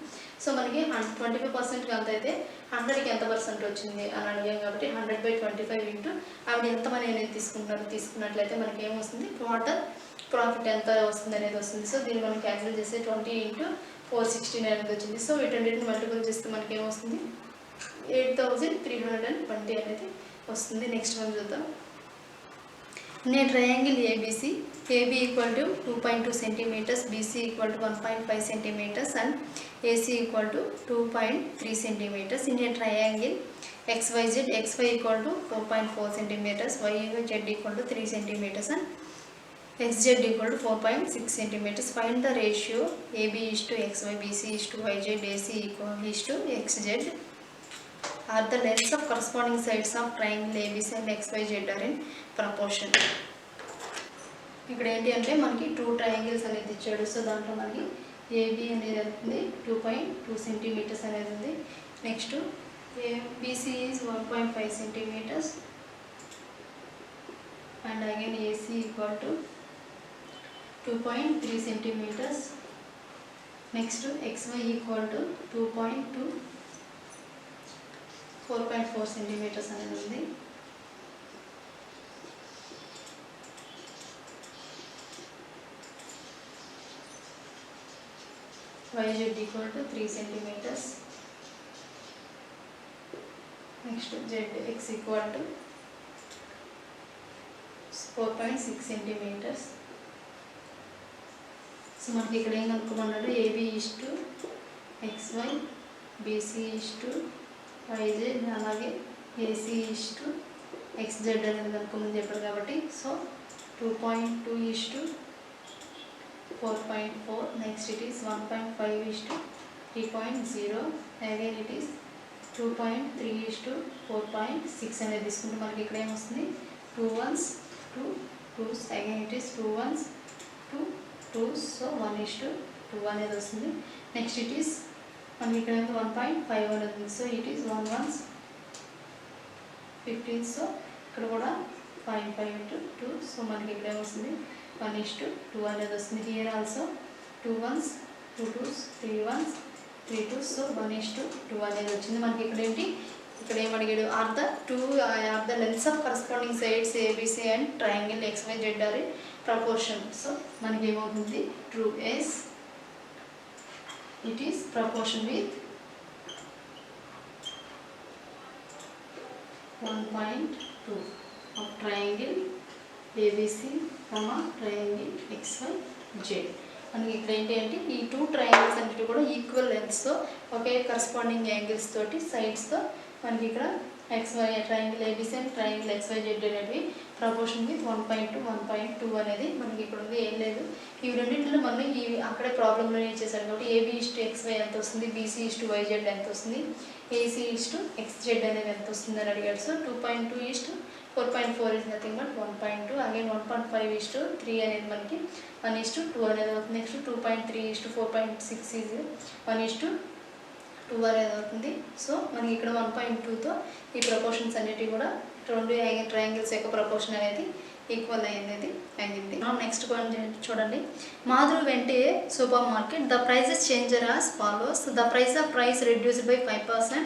S1: సో మనకి 25% ఎంత అయితే 100కి ఎంత పర్సెంట్ వచ్చింది అని అడిగాం కాబట్టి 100/25 ఇంటూ ఆవిడ ఎంత మనీ అనేది తీసుకున్నట్లయితే మనకి ఏమొస్తుంది టోటల్ ప్రాఫిట్ ఎంత వస్తుంది అనేది వస్తుంది. సో దీన్ని మనం క్యాన్సిల్ చేస్తే 20 into 416 అనేది వచ్చింది. సో వీటన్నిటిని మల్టిపుల్ చేస్తే మనకి ఏమొస్తుంది 8320 అనేది వస్తుంది. నెక్స్ట్ మనం చూద్దాం. In a triangle ABC, AB = 2.2 cm, BC = 1.5 cm and AC = 2.3 cm. In a triangle XYZ, XY = 4.4 cm, YZ = 3 cm and xz equal to 4.6 centimeters. Find the ratio AB is to xy, BC is to yz, AC is to xz. Are the lengths of corresponding sides of triangle ABC and XYZ are in proportion. ఇక్కడ ఏంటి అంటే మనకి 2 triangles అనేది ఇచ్చాడు. So దాంట్లో మనకి AB అనేది ఉంది 2.2 సెంటీమీటర్స్ అనేది ఉంది. Next BC is 1.5 centimeters and again AC equal to 2.3 centimeters. Next XY equal to 2.2 4.4 centimeters అనేది ఉంది. YZ equal to 3 centimeters. Next ZX equal to 4.6 centimeters. So మనకి ఇక్కడ ఏం కనుక్కోమన్నాడు, AB is to XY, BC is to YZ, అలాగే AC is to XZ అనేది కనుక్కోమని చెప్పాడు కాబట్టి so 2.2 is to 4.4. next it is 1.5 is to 3.0. again it is 2.3 is to 4.6 అనేది తీసుకుంటే మనకి ఇక్కడ ఏమొస్తుంది 2 ones 2 2s. again it is 2 ones 2 2s. So 1 is to 2 అనేది వస్తుంది. నెక్స్ట్ ఇట్ ఈస్ మనకి ఇక్కడ 1.5 అనేది ఉంది. So it is 1 ones 15. So ఇక్కడ కూడా 0.5 into 2. సో మనకి ఇక్కడ ఏమొస్తుంది 1 is to 2 అనేది వస్తుంది. Here also 2 ones 2 2s 3 ones 3 2s. So 1 is to 2 అనేది వచ్చింది. మనకి ఇక్కడ ఏంటి, ఇక్కడ ఏం అడిగాడు, are the lengths of corresponding sides ABC and triangle XYZ are in proportion. So మనకి ఏమవుతుంది, true yes it is proportion with 1.2 of triangle ABC, triangle XYZ. మనకి ఇక్కడ ఏంటి అంటే ఈ 2 ట్రయాంగిల్స్ అన్నిటి కూడా ఈక్వల్ లెంత్స్తో ఒకే కరస్పాండింగ్ యాంగిల్స్ తోటి సైడ్స్తో మనకి ఇక్కడ XY triangle ABC and triangle XYZ అనేవి ప్రపోర్షన్ విత్ 1.2 1.2 అనేది మనకి ఇక్కడ ఉంది. ఏం లేదు, ఇవి రెండింటిలో మనం ఇవి అక్కడే ప్రాబ్లంలో ఏం చేశారు కాబట్టి AB is to XY ఎంత వస్తుంది, BC is to YZ ఎంత వస్తుంది, AC is to XZ అనేది ఎంత వస్తుంది అని అడిగాడు. So 2.2 is to 4.4 is nothing but 1.2. again 1.5 is to 3 అనేది మనకి 1 is to 2 అనేది అవుతుంది. Next 2.3 is to 4.6 is 1 is to 2 అనేది అవుతుంది. సో మనకి ఇక్కడ 1.2తో ఈ ప్రపోర్షన్స్ అన్నిటి కూడా రెండు ట్రయాంగిల్స్ యొక్క ప్రపోర్షన్ అనేది ఈక్వల్ అయింది. నెక్స్ట్ చూడండి, Madhur went a super market, the prices changed as follows. The price of rice reduced by 5%,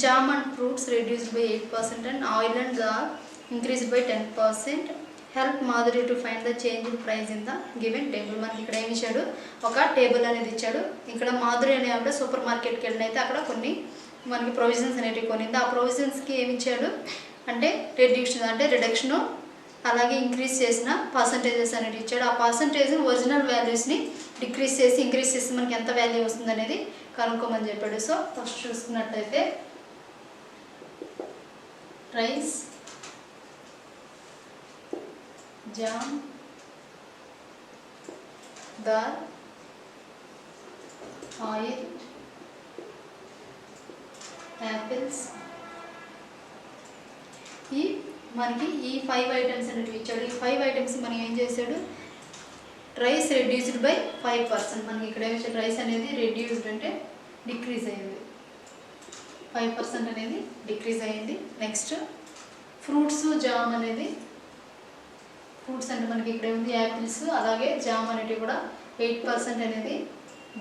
S1: jam and fruits reduced by 8%, and oil and dal increased by 10%. help Madhuri to find the change in price in the given table. మనకి ఇక్కడ ఏమి ఇచ్చాడు, ఒక table అనేది ఇచ్చాడు. ఇక్కడ మాధురి అనే ఆవిడ సూపర్ మార్కెట్కి వెళ్ళినైతే అక్కడ కొన్ని మనకి ప్రొవిజన్స్ అనేవి కొనింది. ఆ ప్రొవిజన్స్కి ఏమి ఇచ్చాడు అంటే రిడక్షను అలాగే ఇంక్రీజ్ చేసిన పర్సంటేజెస్ అనేది ఇచ్చాడు. ఆ పర్సంటేజ్ ఒరిజినల్ వాల్యూస్ని డిక్రీజ్ చేసి ఇంక్రీజ్ చేసి మనకి ఎంత వాల్యూ వస్తుంది అనేది కనుక్కోమని చెప్పాడు. సో ఫస్ట్ చూసుకున్నట్టయితే rice, jam, dal, oil, apples, ఈ మనకి ఈ 5 ఐటమ్స్ అనేవి ఇచ్చాడు. ఈ 5 ఐటమ్స్ మనం ఏం చేశాడు, రైస్ రెడ్యూస్డ్ బై 5%. మనకి ఇక్కడ ఏమి ఇచ్చాడు, రైస్ అనేది రెడ్యూస్డ్ అంటే డిక్రీజ్ అయింది, 5% అనేది డిక్రీజ్ అయింది. నెక్స్ట్ ఫ్రూట్స్, జామ్ అనేది, ఫ్రూట్స్ అంటే మనకి ఇక్కడ ఉంది యాపిల్స్ అలాగే జామ్ అనేవి కూడా 8% అనేది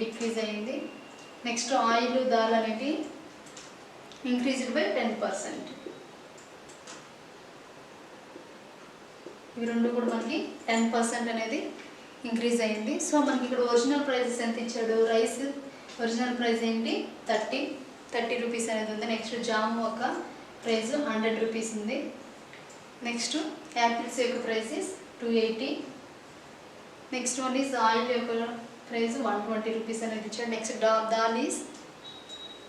S1: డిక్రీజ్ అయింది. నెక్స్ట్ ఆయిల్, దాల్ అనేది ఇంక్రీజ్డ్ బై 10%. ఇవి రెండు కూడా మనకి 10% అనేది ఇంక్రీజ్ అయింది. సో మనకి ఇక్కడ ఒరిజినల్ ప్రైజెస్ ఎంత ఇచ్చాడు, రైస్ ఒరిజినల్ ప్రైస్ ఏంటి 30 రూపీస్ అనేది ఉంది. నెక్స్ట్ జామ్ ఒక ప్రైస్ 100 రూపీస్ ఉంది. నెక్స్ట్ యాపిల్స్ యొక్క price is 280. Next one is oil యొక్క ప్రైస్ 120 రూపీస్ అనేది ఇచ్చాడు. నెక్స్ట్ దాల్ ఈజ్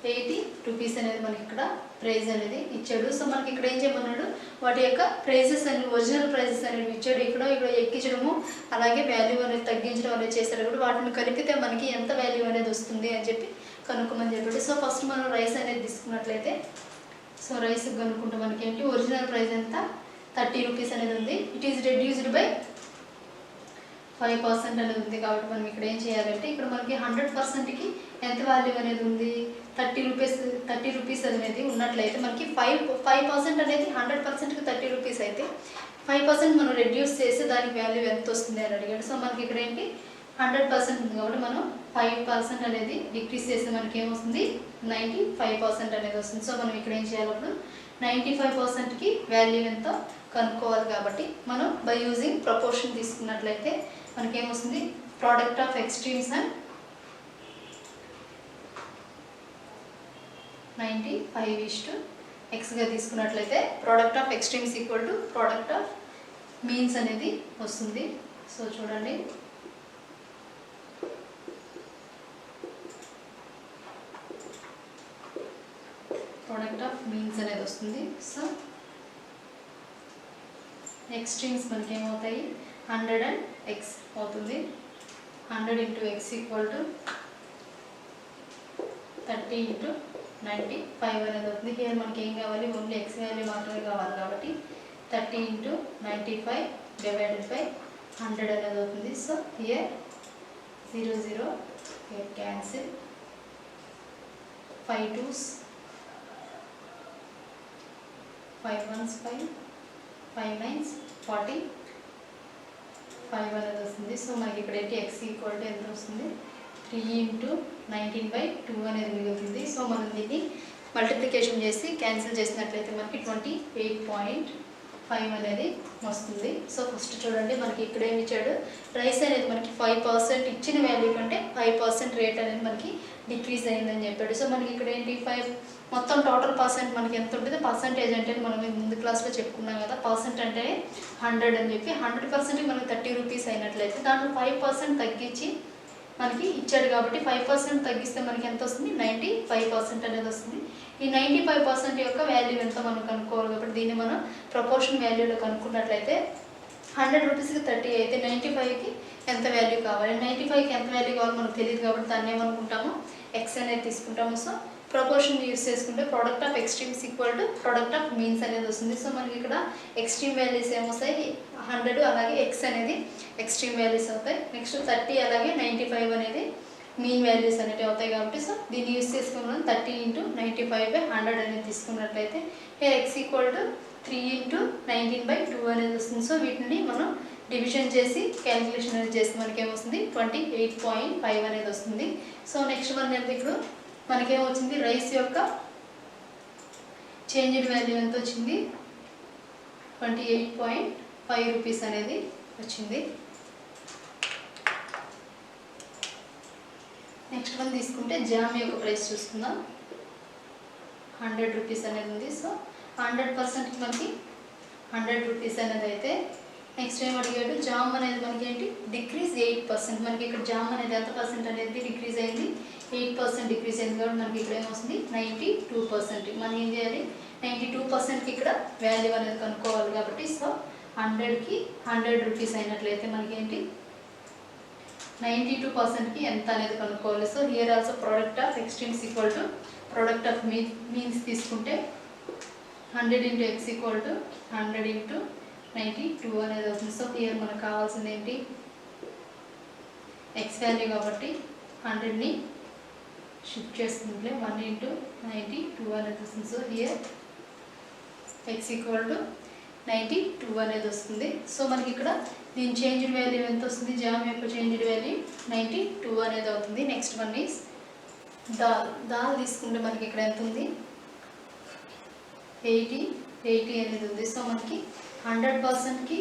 S1: 80 రూపీస్ అనేది మనకి ఇక్కడ ప్రైస్ అనేది ఇచ్చాడు. సో మనకి ఇక్కడ ఏం చేయమన్నాడు, వాటి యొక్క ప్రైజెస్ అని ఒరిజినల్ ప్రైజెస్ అనేవి ఇచ్చాడు. ఇక్కడ ఎక్కించడము అలాగే వాల్యూ అనేది తగ్గించడం అనేది చేశాడు కూడా. వాటిని కలిపితే మనకి ఎంత వాల్యూ అనేది వస్తుంది అని చెప్పి కనుక్కోమని చెప్పాడు. సో ఫస్ట్ మనం రైస్ అనేది తీసుకున్నట్లయితే, సో రైస్ కనుక్కుంటే మనకి ఏంటి ఒరిజినల్ ప్రైస్ ఎంత 30 రూపీస్ అనేది ఉంది. ఇట్ ఈస్ రెడ్యూస్డ్ బై 5% అనేది ఉంది. కాబట్టి మనం ఇక్కడ ఏం చేయాలంటే, ఇక్కడ మనకి 100%కి ఎంత వాల్యూ అనేది ఉంది 30 రూపీస్ అనేది ఉన్నట్లయితే మనకి 5% అనేది 100%కి 30 రూపీస్ అయితే 5% మనం రెడ్యూస్ చేసి దానికి వాల్యూ ఎంత వస్తుంది అని అడిగాడు. సో మనకి ఇక్కడ ఏంటి 100% ఉంది కాబట్టి మనం 5% అనేది డిక్రీస్ చేస్తే మనకి ఏమొస్తుంది 95% అనేది వస్తుంది. సో మనం ఇక్కడ ఏం చేయాలప్పుడు 95%కి వాల్యూ ఎంతో కనుక్కోవాలి. కాబట్టి మనం బై యూజింగ్ ప్రపోర్షన్ తీసుకున్నట్లయితే మనకేమొస్తుంది product of extremes and 95:x తీసుకున్నట్లయితే product of extremes equal to product of means అనేది వస్తుంది. సో చూడండి, ప్రోడక్ట్ ఆఫ్ మీన్స్ అనేది వస్తుంది. సో ఎక్స్ట్రీమ్స్ మనకి ఏమవుతాయి 100 and x అవుతుంది. 100 into x equal to 30 into 95 అనేది అవుతుంది. హియర్ మనకి ఏం కావాలి, ఓన్లీ x వాల్యూ మాత్రమే కావాలి కాబట్టి 30 into 95 డివైడెడ్ బై 100 అనేది అవుతుంది. So here 0 0 here cancel, 5 2s 5 1s 5 5 9s 40 5 అనేది వస్తుంది. సో మనకి ఇక్కడ ఏంటి x ఈక్వల్ టు ఎంత వస్తుంది 3 into 19/2 అనేది మిగులుతుంది. సో మనం దీన్ని మల్టిప్లికేషన్ చేసి క్యాన్సిల్ చేసినట్లయితే మనకి 28.5 అనేది వస్తుంది. సో ఫస్ట్ చూడండి, మనకి ఇక్కడ ఏమి ఇచ్చాడు, రైస్ అనేది మనకి 5% ఇచ్చిన వాల్యూ కంటే 5% రేట్ అనేది మనకి డిక్రీజ్ అయిందని చెప్పాడు. సో మనకి ఇక్కడ ఏంటి 5 మొత్తం టోటల్ పర్సెంట్ మనకి ఎంత ఉంటుంది, పర్సంటేజ్ అంటే మనం ముందు క్లాస్లో చెప్పుకున్నాం కదా, పర్సెంట్ అంటే 100 అని చెప్పి 100%కి మనకి 30 రూపీస్ అయినట్లయితే దాంట్లో 5% తగ్గించి మనకి ఇచ్చాడు. కాబట్టి 5% తగ్గిస్తే మనకి ఎంత వస్తుంది 95% అనేది వస్తుంది. ఈ 95% యొక్క వాల్యూ ఎంత మనం కనుక్కోవాలి. కాబట్టి దీన్ని మనం ప్రపోర్షన్ వాల్యూలో కనుక్కున్నట్లయితే 100 రూపీస్కి 30 అయితే 95కి ఎంత వాల్యూ కావాలి, 95కి ఎంత వాల్యూ కావాలి మనకు తెలియదు. కాబట్టి దాన్ని ఏమనుకుంటాము ఎక్స్ అనేది తీసుకుంటాము. సో ప్రపోర్షన్ యూస్ చేసుకుంటే product of extremes equal to product of means అనేది వస్తుంది. సో మనకి ఇక్కడ ఎక్స్ట్రీమ్ వాల్యూస్ ఏమొస్తాయి 100 అలాగే ఎక్స్ అనేది ఎక్స్ట్రీమ్ వాల్యూస్ అవుతాయి. నెక్స్ట్ 30 అలాగే 95 అనేది మీన్ వాల్యూస్ అనేవి అవుతాయి. కాబట్టి సో దీన్ని యూస్ చేసుకున్నాం 30 into 95/100 అనేది తీసుకున్నట్లయితే ఎక్స్ ఈక్వల్ టు 3 into 19/2 అనేది వస్తుంది. సో వీటిని మనం డివిజన్ చేసి క్యాలిక్యులేషన్ అనేది చేస్తే మనకి ఏమొస్తుంది 28.5 అనేది వస్తుంది. సో నెక్స్ట్ వన్ ఎంత, ఇప్పుడు మనకేమొచ్చింది రైస్ యొక్క చేంజ్డ్ వాల్యూ ఎంత వచ్చింది 28.5 రూపీస్ అనేది వచ్చింది. నెక్స్ట్ వన్ తీసుకుంటే జామ్ యొక్క ప్రైస్ చూసుకుందాం. 100 రూపీస్ అనేది ఉంది. సో 100%కి మనకి 100 రూపీస్ అనేది అయితే నెక్స్ట్ ఏం అడిగాడు, జామ్ అనేది మనకి ఏంటి డిక్రీజ్ 8%. మనకి ఇక్కడ జామ్ అనేది ఎంత పర్సెంట్ అనేది డిక్రీజ్ అయింది 8% డిక్రీజ్ అయింది. కాబట్టి మనకి ఇక్కడ ఏమొస్తుంది 92%. మనం ఏం చేయాలి 92%కి ఇక్కడ వాల్యూ అనేది కనుక్కోవాలి. కాబట్టి సో 100కి 100 రూపీస్ అయినట్లయితే మనకి ఏంటి 92%కి ఎంత అనేది కనుక్కోవాలి. So here also product of extremes equal to product of means తీసుకుంటే 100 into x equal to 100 into 92 అనేది అవుతుంది. సో హియర్ మనకు కావాల్సింది ఏంటి ఎక్స్ వాల్యూ కాబట్టి 100ని షిఫ్ట్ చేస్తుంటే 1 into 92 అనేది వస్తుంది. So here X equal to 92 అనేది వస్తుంది. సో మనకి ఇక్కడ దీని చేంజ్డ్ వాల్యూ ఎంత వస్తుంది, జామ్ యొక్క చేంజ్డ్ వాల్యూ 92 అనేది అవుతుంది. నెక్స్ట్ వన్ ఈస్ దాల్ తీసుకుంటే మనకి ఇక్కడ ఎంత ఉంది 80 అనేది ఉంది. సో మనకి 100%కి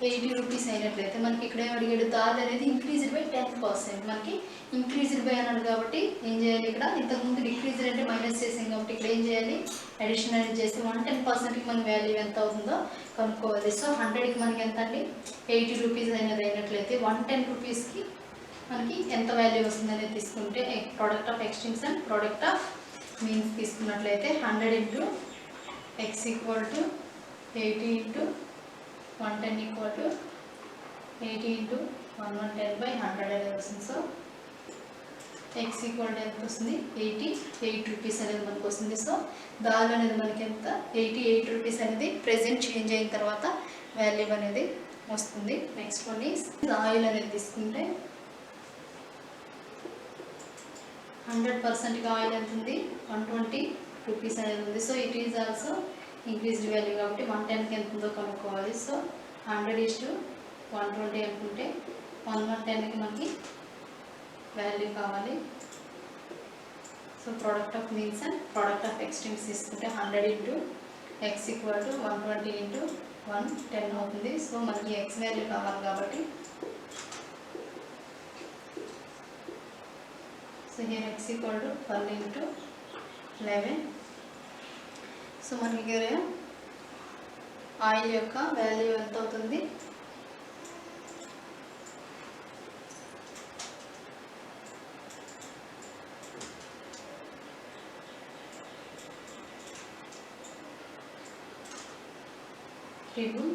S1: 80 రూపీస్ అయినట్లయితే మనకి ఇక్కడ ఏం అడిగాడు, దాల్ అనేది ఇంక్రీజ్డ్ బై 10%. మనకి ఇంక్రీజ్డ్ బై అన్నాడు కాబట్టి ఏం చేయాలి, ఇక్కడ ఇంతకుముందు డిక్రీజ్డ్ అంటే మైనస్ చేసాం కాబట్టి ఇక్కడ ఏం చేయాలి అడిషన్ అనేది చేసి 110%కి మన వాల్యూ ఎంత అవుతుందో కనుక్కోవాలి. సో 100కి మనకి ఎంత అండి 80 రూపీస్ అనేది అయినట్లయితే 110 రూపీస్కి మనకి ఎంత వాల్యూ వస్తుందనేది తీసుకుంటే product of extension product of means తీసుకున్నట్లయితే 100 into x equal to 80 into 110 equal to 80 into 110/100 అనేది వస్తుంది. సో x ఈక్వల్ టు ఎంత వస్తుంది 88 రూపీస్ అనేది మనకు వస్తుంది. సో దాల్ అనేది మనకి ఎంత 88 రూపీస్ అనేది ప్రెజెంట్ చేంజ్ అయిన తర్వాత వాల్యూ అనేది వస్తుంది. నెక్స్ట్ వన్ ఈజ్ ఆయిల్ అనేది తీసుకుంటే 100% ఆయిల్ ఎంత ఉంది 120 రూపీస్ అనేది ఉంది. So it is also increased value కాబట్టి 110కి ఎంత ఉందో కనుక్కోవాలి. సో 100:120 అనుకుంటే 110కి మనకి వాల్యూ కావాలి. So product of means and product of extremes తీసుకుంటే 100 into x equal to 120 into 110 అవుతుంది. సో మనకి x వాల్యూ కావాలి కాబట్టి so here x equal to 12 into 11. So మనకి ఇక్కడ ఆయిల్ యొక్క వాల్యూ ఎంత అవుతుంది ట్రిపుల్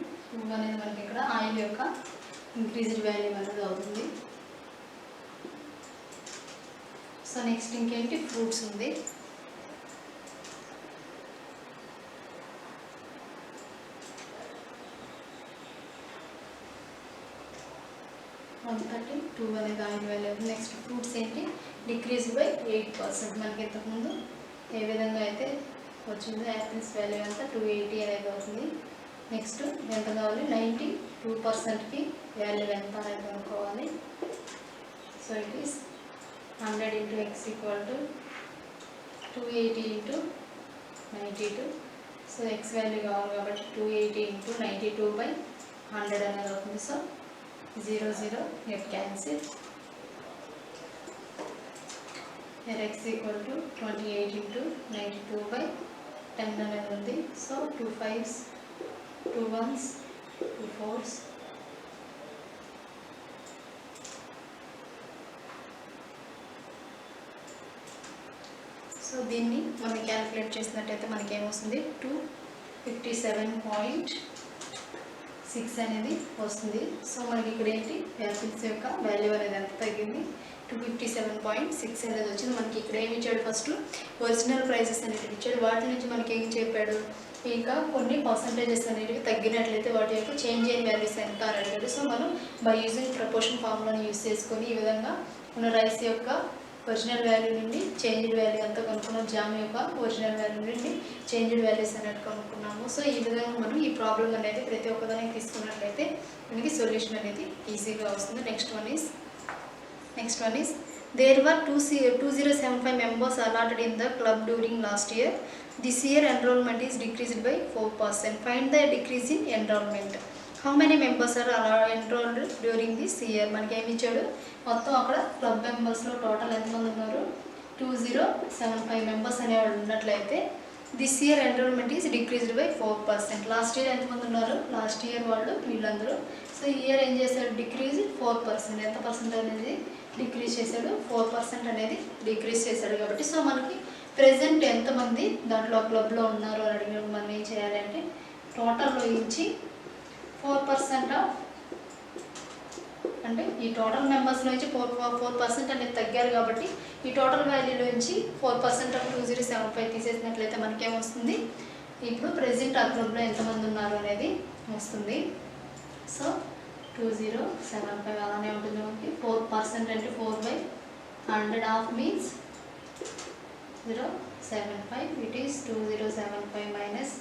S1: అనేది మనకి ఇక్కడ ఆయిల్ యొక్క ఇంక్రీజ్డ్ వాల్యూ అనేది అవుతుంది. సో నెక్స్ట్ ఇంకేంటి ఫ్రూట్స్ ఉంది. $132 అనేది ఆయిల్ వాల్యూ. నెక్స్ట్ ఫ్రూట్స్ ఏంటి డిక్రీజ్ బై 8%. మనకి ఇంతకుముందు ఏ విధంగా అయితే వచ్చిందో యాపిల్స్ వాల్యూ అంతా 280 అనేది అవుతుంది. నెక్స్ట్ ఎంత కావాలి 92%కి వాల్యూ ఎంత అనేది కనుక్కోవాలి. So it is 100 into x equal to 280 into 92. So x value కావాలి కాబట్టి 280 ఇంటూ 92/100 అనేది అవుతుంది. So 0 get cancel. Here x equal to 28 into 92/10 అనేది ఉంది. So 2 5s 2 1s 2 4s. So దీన్ని మనం క్యాలిక్యులేట్ చేసినట్టయితే మనకి ఏమొస్తుంది 257.6 అనేది వస్తుంది. సో మనకి ఇక్కడ ఏంటి యాపిల్స్ యొక్క వాల్యూ అనేది ఎంత తగ్గింది 257.6 అనేది వచ్చింది. మనకి ఇక్కడ ఏమి ఇచ్చాడు ఫస్ట్ ఒరిజినల్ ప్రైసెస్ అనేవి ఇచ్చాడు. వాటి నుంచి మనకి ఏం చెప్పాడు ఇంకా కొన్ని పర్సంటేజెస్ అనేవి తగ్గినట్లయితే వాటి యొక్క చేంజ్ అయిన వాల్యూస్ ఎంత అని అడిగాడు. సో మనం బై యూజింగ్ ప్రపోర్షన్ ఫార్ములాని యూజ్ చేసుకొని ఈ విధంగా మన రైస్ యొక్క ఒరిజినల్ వాల్యూ నుండి చేంజ్డ్ వాల్యూ ఎంత కనుక్కున్నాం, జామ్ యొక్క ఒరిజినల్ వాల్యూ నుండి చేంజ్డ్ వాల్యూస్ అనేది కనుక్కున్నాము. సో ఈ విధంగా మనం ఈ ప్రాబ్లం అనేది ప్రతి ఒక్కదానికి తీసుకున్నట్లయితే మనకి సొల్యూషన్ అనేది ఈజీగా వస్తుంది. Next one is there were 2075 members allotted in the club during last year. This year enrollment is decreased by 4%. Find the decrease in enrollment. How many members are enrolled during this year? మనకి ఏమి ఇచ్చాడు మొత్తం అక్కడ club మెంబర్స్లో total ఎంతమంది ఉన్నారు 2075 members అనేవాళ్ళు ఉన్నట్లయితే this year enrolment is decreased by 4%. Last year ఎంతమంది ఉన్నారు లాస్ట్ ఇయర్ వాళ్ళు వీళ్ళందరూ. సో ఈ ఇయర్ ఏం చేశాడు డిక్రీజ్ 4%. ఎంత పర్సెంట్ అనేది డిక్రీజ్ చేశాడు 4% అనేది డిక్రీజ్ చేశాడు కాబట్టి సో మనకి ప్రెజెంట్ ఎంతమంది దాంట్లో క్లబ్లో ఉన్నారు అని అడిగినప్పుడు మనం ఏం చేయాలి అంటే టోటల్లో ఇచ్చి 4% ఆఫ్ అంటే ఈ టోటల్ మెంబర్స్లో నుంచి 4% అనేది తగ్గారు కాబట్టి ఈ టోటల్ వాల్యూలో నుంచి 4% ఆఫ్ 2075 తీసేసినట్లయితే మనకేమొస్తుంది ఇప్పుడు ప్రెజెంట్ ఆ క్లబ్లో ఎంతమంది ఉన్నారు అనేది వస్తుంది. సో 2075 అలానే ఉంటుంది మనకి 4% అంటే 4/100 of means 0.75. It is 2075 minus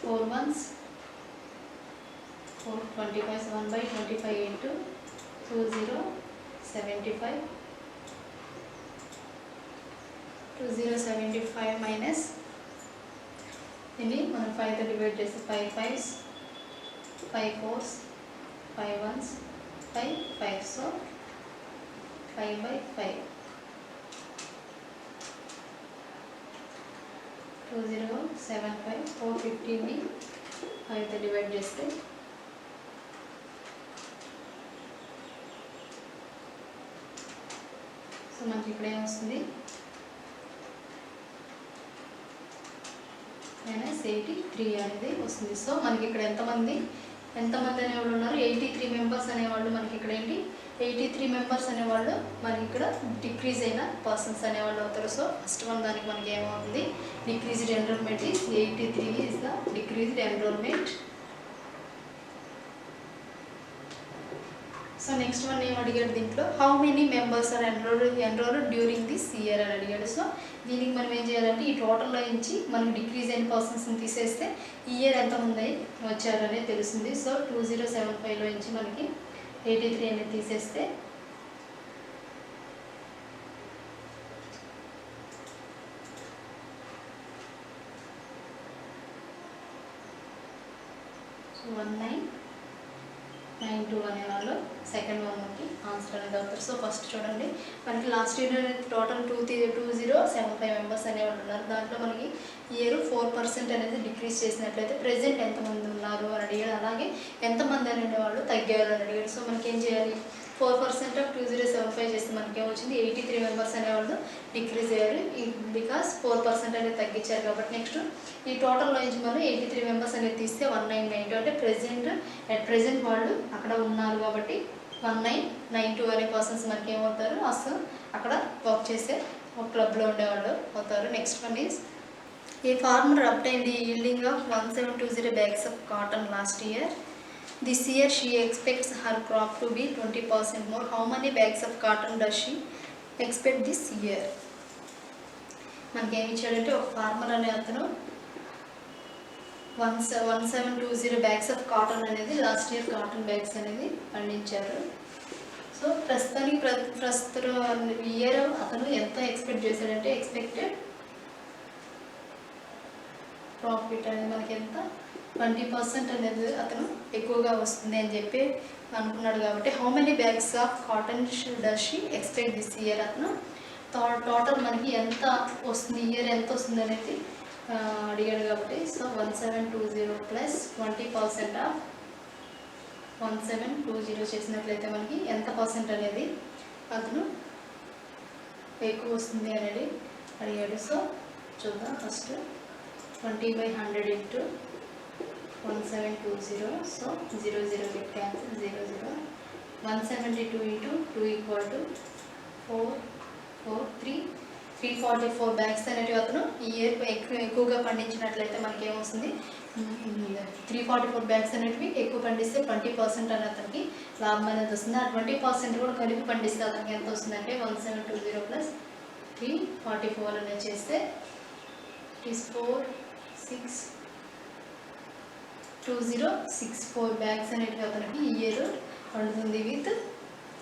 S1: 4 months 425 1/25 into 2075 minus ఇది మనం 5తో డివైడ్ చేస్తే 5 5s 5 4s 5 1s 5 5. So 5/5 2075 415ని 5తో divide చేస్తే 5 సో మనకి ఇక్కడ ఏమొస్తుంది -83 అనేది వస్తుంది. సో మనకి ఇక్కడ ఎంతమంది అనేవాళ్ళు ఉన్నారు, 83 మెంబర్స్ అనేవాళ్ళు. మనకి ఇక్కడ ఏంటి 83 మెంబర్స్ అనేవాళ్ళు మనకి ఇక్కడ డిక్రీజ్ అయిన పర్సన్స్ అనేవాళ్ళు అవుతారు. సో ఫస్ట్ వన్ దానికి మనకి ఏమవుతుంది, decreased enrolment is 83 is the decreased enrolment. So next one ఏం అడిగాడు దీంట్లో, how many members are enrolled during this year అని అడిగాడు. సో దీనికి మనం ఏం చేయాలంటే ఈ టోటల్లో నుంచి మనం డిక్రీజ్ అయిన పర్సన్స్ని తీసేస్తే ఈ ఇయర్ ఎంతమంది వచ్చారనేది తెలుస్తుంది. సో 2075లో నుంచి మనకి 83 అనేది తీసేస్తే సో 1992 అనేవాళ్ళు సెకండ్ వన్కి ఆన్సర్ అనేది అవుతారు. సో ఫస్ట్ చూడండి, మనకి లాస్ట్ ఇయర్ టోటల్ 2075 మెంబర్స్ అనేవాళ్ళు ఉన్నారు. దాంట్లో మనకి ఇయర్ 4% అనేది డిక్రీజ్ చేసినట్లయితే ప్రెజెంట్ ఎంతమంది ఉన్నారు అని అడిగాడు. అలాగే ఎంతమంది అనేవాళ్ళు తగ్గారు అని అడిగాడు. సో మనకి ఏం చేయాలి, 4% ఆఫ్ 2075 చేస్తే మనకి ఏమొచ్చింది, 83 మెంబర్స్ అనేవాళ్ళు డిక్రీజ్ అయ్యారు బికాస్ 4% అనేది తగ్గించారు కాబట్టి. నెక్స్ట్ ఈ టోటల్లో నుంచి మనం 83 మెంబర్స్ అనేది తీస్తే 1992 అంటే ప్రెజెంట్ వాళ్ళు అక్కడ ఉన్నారు కాబట్టి 1992 అనే పర్సన్స్ మనకి ఏమవుతారు, అసలు అక్కడ వర్క్ చేసే ఒక క్లబ్లో ఉండేవాళ్ళు అవుతారు. Next one is a farmer obtained the yielding of 1720 bags of cotton last year. This year she expects her crop to be 20% more. How many bags of cotton does she expect this year? మనకి ఏమి ఇచ్చాడంటే ఒక farmer అనే అతను 1720 bags of cotton అనేది last year cotton bags అనేది పండించారు. So ప్రస్తుత ఇయర్ అతను ఎంత ఎక్స్పెక్ట్ చేశాడంటే ఎక్స్పెక్టెడ్ ప్రాఫిట్ అనేది మనకి ఎంత 20% అనేది అతను ఎక్కువగా వస్తుంది అని చెప్పి అనుకున్నాడు కాబట్టి how many bags of cotton does she expect this year, అతను టోటల్ మనకి ఎంత వస్తుంది ఇయర్ ఎంత వస్తుంది అనేది అడిగాడు కాబట్టి. సో 1720 ప్లస్ 20% ఆఫ్ 1720 చేసినట్లయితే మనకి ఎంత పర్సెంట్ అనేది అతను ఎక్కువ వస్తుంది అనేది అడిగాడు. సో చూద్దాం, first 20/100 into 1720, so 0 get cancel 0 172 into 2 equal to 344 bags అనేవి అతను ఈ ఇయర్ ఎక్కువగా పండించినట్లయితే మనకి ఏమొస్తుంది, 344 బ్యాగ్స్ అనేవి ఎక్కువ పండిస్తే 20% అని అతనికి లాభం అనేది వస్తుంది. ఆ 20% కూడా కలిపి పండిస్తే అతనికి ఎంత వస్తుందంటే 1720 ప్లస్ 344 అనేది చేస్తే ఇట్ ఈస్ 2064 బ్యాగ్స్ అనేవి అతనికి ఈ ఇయర్ పండుతుంది విత్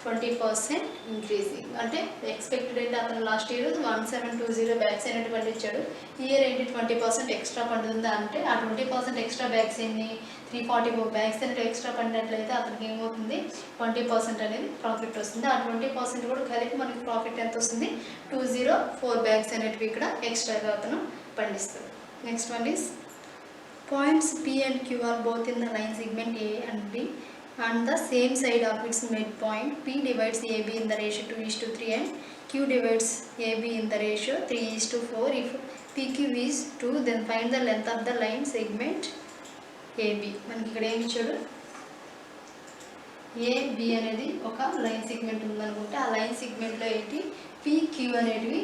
S1: 20% ఇంక్రీజింగ్. అంటే ఎక్స్పెక్టెడ్ అయితే అతను లాస్ట్ ఇయర్ 1720 బ్యాగ్స్ అనేవి పండించాడు, ఈ ఇయర్ ఏంటి 20% ఎక్స్ట్రా పండుతుందా అంటే ఆ 20% ఎక్స్ట్రా బ్యాగ్స్ ఎన్ని 344 బ్యాగ్స్ అనేవి ఎక్స్ట్రా పండినట్లయితే అతనికి ఏమవుతుంది 20% అనేది ప్రాఫిట్ వస్తుంది. ఆ 20% కూడా కలిపి మనకి ప్రాఫిట్ ఎంత వస్తుంది 204 బ్యాగ్స్ అనేవి ఇక్కడ ఎక్స్ట్రాగా అతను పండిస్తాడు. Next one is points P and Q are both in the line segment A and B on the same side of its midpoint. P divides AB in the ratio 2:3 and Q divides AB in the ratio 3:4. If PQ is 2, then find the length of the line segment AB. మనకి ఇక్కడ ఏమి ఇచ్చాడు, AB అనేది ఒక line segment ఉందనుకుంటే ఆ line సెగ్మెంట్లో ఏంటి PQ అనేది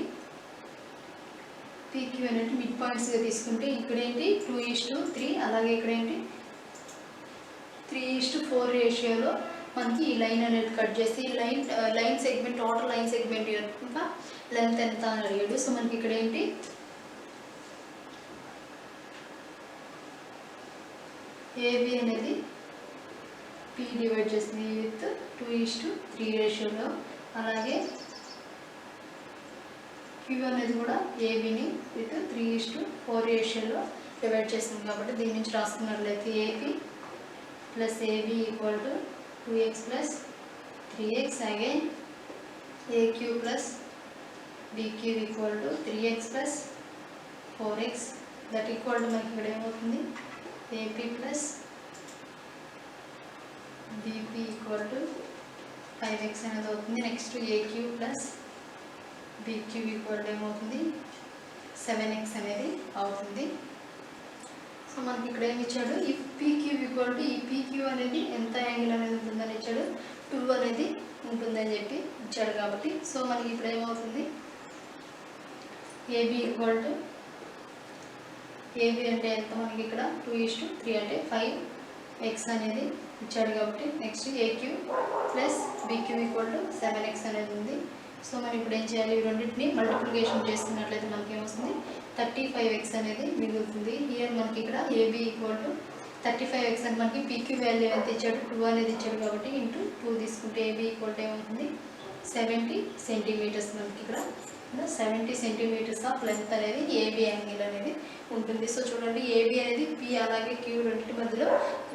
S1: మిడ్ పాయింట్స్గా తీసుకుంటే ఇక్కడ ఏంటి 2:3, అలాగే ఇక్కడ ఏంటి 3:4 రేషియోలో మనకి ఈ లైన్ అనేది కట్ చేసి ఈ line segment total line segment యొక్క లెంత్ ఎంత అని అడిగాడు. సో మనకి ఇక్కడ ఏంటి AB అనేది P డివైడ్ చేసింది విత్ 2:3 రేషియోలో, అలాగే Q అనేది కూడా ఏబీని విత్ 3:4 రేషియోలో డివైడ్ చేస్తుంది కాబట్టి దీని నుంచి రాసుకున్నట్లయితే AP plus AB equal to 2x plus 3x, again AQ plus BQ equal to 3x plus 4x, that equal to మనకి ఇక్కడ ఏమవుతుంది AP plus BP equal to 5x అనేది అవుతుంది. Next AQ plus BQ equal ఏమవుతుంది 7x అనేది అవుతుంది. So మనకి ఇక్కడ ఏమి ఇచ్చాడు, ఈ PQ ఈక్వల్ టు ఈ PQ అనేది ఎంత యాంగిల్ అనేది ఉంటుందని ఇచ్చాడు, 2 అనేది ఉంటుందని చెప్పి ఇచ్చాడు కాబట్టి సో మనకి ఇప్పుడు ఏమవుతుంది AB ఈక్వల్ టు AB అంటే ఎంత మనకి ఇక్కడ 2:3 అంటే 5x అనేది ఇచ్చాడు కాబట్టి next AQ plus BQ equal to 7x అనేది ఉంది. సో మనం ఇప్పుడు ఏం చేయాలి, ఈ రెండింటిని మల్టిప్లికేషన్ చేసుకున్నట్లయితే మనకి ఏమొస్తుంది 35x అనేది మిగులుతుంది. హియర్ మనకి ఇక్కడ AB ఈక్వల్ టు 35x అని మనకి PQ వాల్యూ ఎంత ఇచ్చాడు 2 అనేది ఇచ్చాడు కాబట్టి ఇంటూ 2 తీసుకుంటే AB ఈక్వల్ టు ఏమవుతుంది 70 సెంటీమీటర్స్. మనకి ఇక్కడ 70 సెంటీమీటర్స్ ఆఫ్ లెంత్ అనేది AB యాంగిల్ అనేది ఉంటుంది. సో చూడండి AB అనేది P అలాగే Q రెండింటి మధ్యలో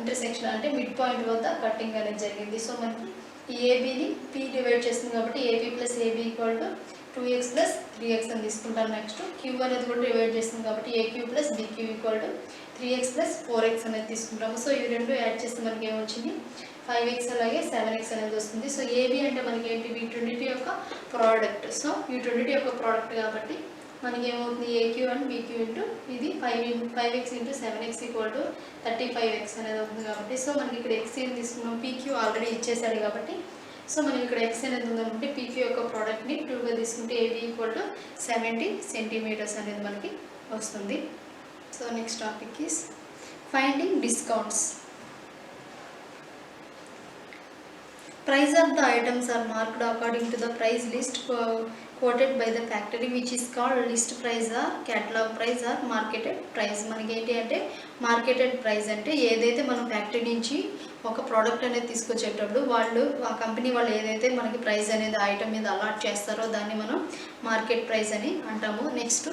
S1: ఇంటర్సెక్షన్ అంటే మిడ్ పాయింట్ వద్ద కటింగ్ అనేది జరిగింది. సో మనకి ఈ ABని P డివైడ్ చేస్తుంది కాబట్టి AB plus AB equal to 2x plus 3x అని తీసుకుంటాను. నెక్స్ట్ Q అనేది కూడా డివైడ్ చేస్తుంది కాబట్టి AQ plus BQ equal to 3x plus 4x అనేది తీసుకుంటాము. సో ఇవి రెండు యాడ్ చేస్తే మనకి ఏమొచ్చింది 5x అలాగే 7x అనేది వస్తుంది. సో AB అంటే మనకి ఏంటి, వీటన్నిటి యొక్క ప్రోడక్ట్. సో వీటన్నిటి యొక్క ప్రోడక్ట్ కాబట్టి మనకి ఏమవుతుంది AQ అండ్ BQ ఇంటూ ఇది 5x into 7x equal to 35x అనేది అవుతుంది కాబట్టి సో మనకి ఇక్కడ x ఏం తీసుకున్నాం, PQ ఆల్రెడీ ఇచ్చేసాడు కాబట్టి సో మనం ఇక్కడ x అనేది ఉందనుకుంటే PQ యొక్క ప్రోడక్ట్ని 2గా తీసుకుంటే AB ఈక్వల్ టు 70 సెంటీమీటర్స్ అనేది మనకి వస్తుంది. So next topic is finding discounts. Price of the items are marked according to the price list quoted by the factory which is called list price or catalog price or marketed price. మనకి ఏంటి అంటే marketed price అంటే ఏదైతే మనం factory నుంచి ఒక product అనేది తీసుకొచ్చేటప్పుడు వాళ్ళు ఆ కంపెనీ వాళ్ళు ఏదైతే మనకి ప్రైస్ అనేది ఐటమ్ మీద అలాట్ చేస్తారో దాన్ని మనం మార్కెట్ ప్రైస్ అని అంటాము. నెక్స్ట్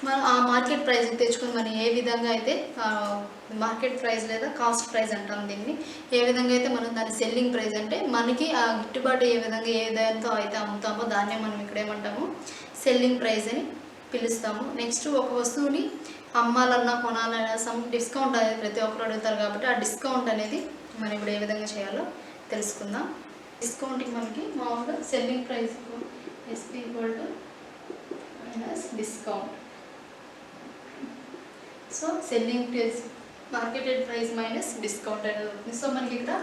S1: మనం ఆ మార్కెట్ ప్రైస్ తెచ్చుకొని మనం ఏ విధంగా అయితే మార్కెట్ ప్రైస్ లేదా కాస్ట్ ప్రైస్ అంటాం దీన్ని, ఏ విధంగా అయితే మనం దాని సెల్లింగ్ ప్రైస్ అంటే మనకి ఆ గిట్టుబాటు ఏ విధంగా ఏదైతే అయితే అమ్ముతామో దాన్నే మనం ఇక్కడ ఏమంటాము సెల్లింగ్ ప్రైస్ అని పిలుస్తాము. నెక్స్ట్ ఒక వస్తువుని అమ్మాలన్నా కొనాలన్నా సమ్ డిస్కౌంట్ అనేది ప్రతి ఒక్కరు అడుగుతారు కాబట్టి ఆ డిస్కౌంట్ అనేది మనం ఇప్పుడు ఏ విధంగా చేయాలో తెలుసుకుందాం. డిస్కౌంట్కి మనకి మామూలుగా selling price SP equal to minus discount. So selling price marketed price minus discount అనేది అవుతుంది. సో మనకి ఇక్కడ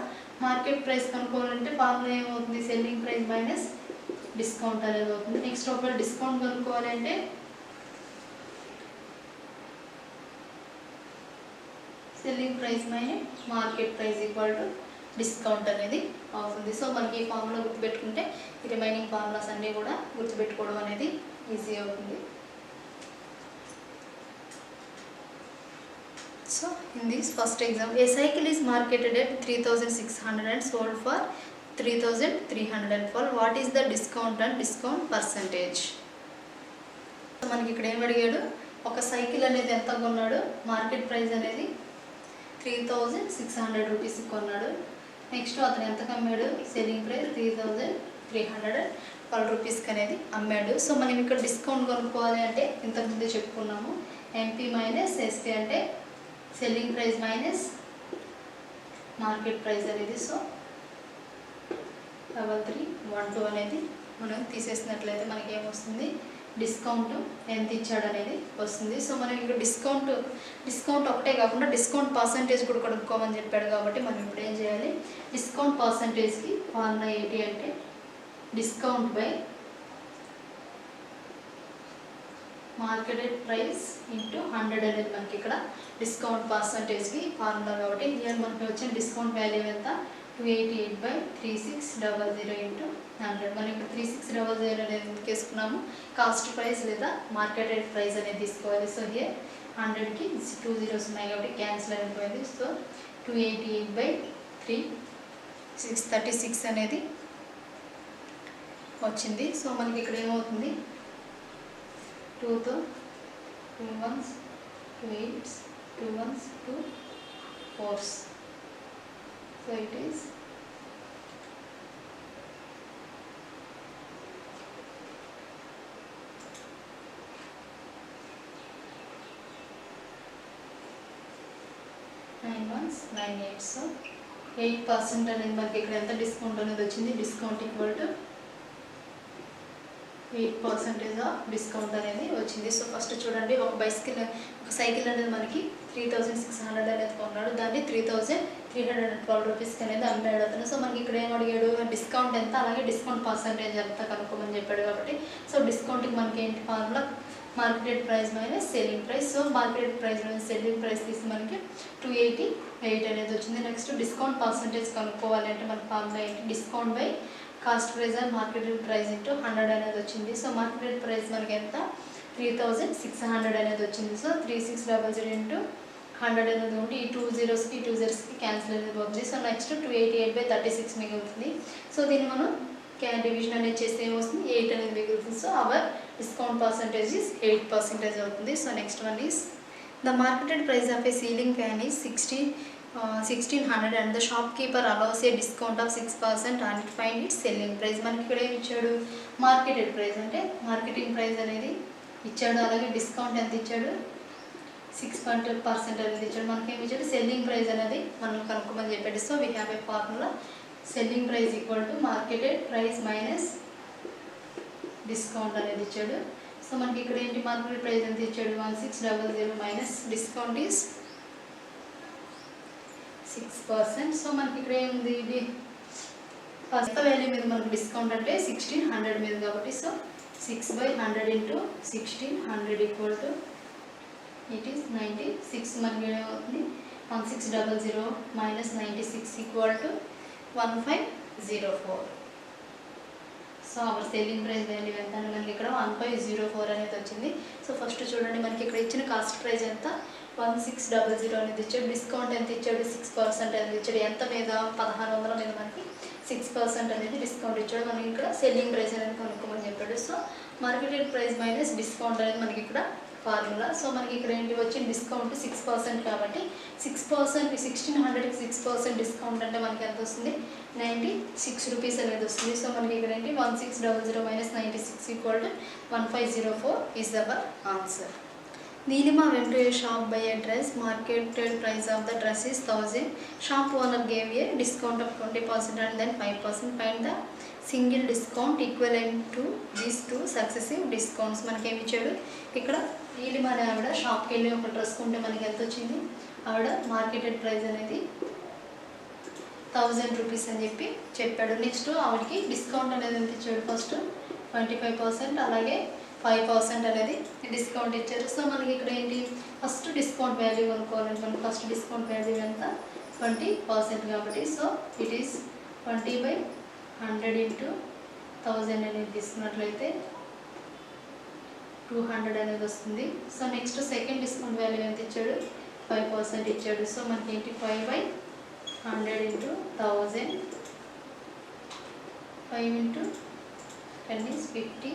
S1: మార్కెట్ ప్రైస్ కనుక్కోవాలంటే ఫార్ములా ఏమవుతుంది సెల్లింగ్ ప్రైస్ మైనస్ డిస్కౌంట్ అనేది అవుతుంది. నెక్స్ట్ ఒకవేళ డిస్కౌంట్ కనుక్కోవాలంటే selling price minus market price equal to discount అనేది అవుతుంది. సో మనకి ఈ ఫార్ములా గుర్తుపెట్టుకుంటే ఈ రిమైనింగ్ ఫార్ములాస్ అన్నీ కూడా గుర్తుపెట్టుకోవడం అనేది ఈజీ అవుతుంది. So in this first example, a cycle is marketed at 3,600 and sold for 3,312. What is the discount and discount percentage? So మనకి ఇక్కడ ఏం అడిగాడు, ఒక సైకిల్ అనేది ఎంత కొన్నాడు, మార్కెట్ ప్రైస్ అనేది 3,600 రూపీస్ కొన్నాడు. నెక్స్ట్ అతను ఎంత అమ్మాడు, సెల్లింగ్ ప్రైస్ 3,312 రూపీస్కి అనేది అమ్మాడు. సో మనం ఇక్కడ డిస్కౌంట్ కొనుక్కోవాలి అంటే ఇంతకుముందే చెప్పుకున్నాము MP మైనస్ SP అంటే selling price minus market price అనేది. సో 3,312 అనేది మనం తీసేసినట్లయితే మనకి ఏమొస్తుంది డిస్కౌంట్ ఎంత ఇచ్చాడు అనేది వస్తుంది. సో మనం ఇక్కడ డిస్కౌంట్ ఒకటే కాకుండా డిస్కౌంట్ పర్సంటేజ్ కూడా కనుక్కోమని చెప్పాడు కాబట్టి మనం ఇప్పుడు ఏం చేయాలి, డిస్కౌంట్ పర్సంటేజ్కి ఫార్ములా ఏంటి అంటే discount by marketed price into 100 అనేది మనకి ఇక్కడ డిస్కౌంట్ పర్సంటేజ్కి ఫార్ములా కాబట్టి ఇయర్ మనకి వచ్చిన డిస్కౌంట్ వాల్యూ ఎంత 288/3600 ఇంటూ 100. మనం ఇప్పుడు 3600 అనేది తీసుకున్నాము కాస్ట్ ప్రైస్ లేదా మార్కెటెడ్ ప్రైస్ అనేది తీసుకోవాలి. సో హియర్ 100కి 2 zeros ఉన్నాయి కాబట్టి క్యాన్సిల్ అయిపోయింది. సో 288/36 అనేది వచ్చింది. సో మనకి ఇక్కడ ఏమవుతుంది 2తో 2 1s 2 8s 2 1s 2 4s. So it is 9 1s 9 8s. So 8% అనేది మనకి ఇక్కడ ఎంత డిస్కౌంట్ అనేది వచ్చింది, discount equal to 8% of discount అనేది వచ్చింది. సో ఫస్ట్ చూడండి, ఒక సైకిల్ అనేది మనకి 3600 అనేది కొన్నాడు, దాన్ని 3312 రూపీస్కి అనేది అమ్మాడు అతను. సో మనకి ఇక్కడ ఏం అడిగాడు, డిస్కౌంట్ ఎంత, అలాగే డిస్కౌంట్ పర్సంటేజ్ ఎంత కనుక్కోమని చెప్పాడు కాబట్టి సో డిస్కౌంట్కి మనకి ఏంటి formula, marketed price minus selling price. So marketed price minus selling price తీసి మనకి 288 అనేది వచ్చింది. నెక్స్ట్ డిస్కౌంట్ పర్సంటేజ్ కనుక్కోవాలి అంటే మన ఫార్ములా ఏంటి, discount by cost price or marketed price into 100 అనేది వచ్చింది. సో మార్కెటెడ్ ప్రైస్ మనకి ఎంత, 3600 అనేది వచ్చింది. సో 3600 ఇంటూ 100 అనేది ఉంటే ఈ 2 zeros కి క్యాన్సిల్ అనేది పోతుంది. సో నెక్స్ట్ 288/36 మిగులుతుంది. సో దీన్ని మనం డివిజన్ అనేది చేస్తే ఏమొస్తుంది, 8 అనేది మిగులుతుంది. So our discount percentage is 8% అవుతుంది. So next one is the marketed price of A ceiling fan is 1600 and the shop keeper allows a discount of 6% and find it selling price. మనకి ఇక్కడ ఏమి ఇచ్చాడు, మార్కెటెడ్ ప్రైస్ అంటే marketing price అనేది ఇచ్చాడు, అలాగే discount ఎంత ఇచ్చాడు, 6% అనేది ఇచ్చాడు. మనకి ఏమి ఇచ్చాడు, సెల్లింగ్ ప్రైస్ అనేది మనం కనుక్కోమని చెప్పాడు. So we have a formula, selling price equal to marketed price minus discount అనేది ఇచ్చాడు. సో మనకి ఇక్కడ ఏంటి, మార్కెట్ ప్రైస్ ఎంత ఇచ్చాడు, 1600 మైనస్ డిస్కౌంట్ ఈస్ 6%. సో మనకి ఇక్కడ ఏముంది, ఇది ఫస్ట్ వాల్యూ మీద మనకి డిస్కౌంట్ అంటే 1600 మీద కాబట్టి so 6/100 into 1600 equal to it is 96. మనకి ఏమవుతుంది, 1600 minus 96 equal to 1504. So our selling price value ఎంత అని మనకి ఇక్కడ 1504 అనేది వచ్చింది. సో ఫస్ట్ చూడండి, మనకి ఇక్కడ ఇచ్చిన కాస్ట్ ప్రైస్ ఎంత, 1600 అనేది ఇచ్చాడు, డిస్కౌంట్ ఎంత ఇచ్చాడు, 6% అనేది ఇచ్చాడు. ఎంత మీద, 1600 మీద మనకి 6% అనేది డిస్కౌంట్ ఇచ్చాడు. మనకి ఇక్కడ సెల్లింగ్ ప్రైస్ అనేది కనుక్కోమని చెప్పాడు. So marketed price minus discount అనేది మనకి ఇక్కడ ఫార్ములా. సో మనకి ఇక్కడ ఏంటి వచ్చింది, డిస్కౌంట్ 6% కాబట్టి 6% 1600కి 6% డిస్కౌంట్ అంటే మనకి ఎంత వస్తుంది, 96 రూపీస్ అనేది వస్తుంది. సో మనకి ఇక్కడ ఏంటి, 1600 minus 96 equal to 1504 is our answer. Nilima went to a shop by a dress. Marketed price of the dress is 1000. Shop owner gave a discount of 20% and then 5%. Find the single discount equivalent to these two successive discounts. మనకి ఏమి ఇచ్చాడు, ఇక్కడ నీలిమ అనే ఆవిడ షాప్కి వెళ్ళి ఒక dress కొంటే మనకి ఎంత వచ్చింది, ఆవిడ మార్కెటెడ్ ప్రైస్ అనేది 1000 రూపీస్ అని చెప్పాడు. నెక్స్ట్ ఆవిడకి డిస్కౌంట్ అనేది ఎంత ఇచ్చాడు, ఫస్ట్ 25% అలాగే 5% అనేది డిస్కౌంట్ ఇచ్చారు. సో మనకి ఇక్కడ ఏంటి, ఫస్ట్ డిస్కౌంట్ వాల్యూ కనుక్కోవాలంటే మనకి ఫస్ట్ డిస్కౌంట్ వాల్యూ ఎంత, 20% కాబట్టి సో ఇట్ ఈస్ 20/100 ఇంటూ 1000 అనేది తీసుకున్నట్లయితే 200 అనేది వస్తుంది. So next second discount value ఎంత ఇచ్చాడు, 5% ఇచ్చాడు. సో మనకి ఏంటి, 5/100 ఇంటూ 1000, 5 ఇంటూ 10 ఈస్ 50.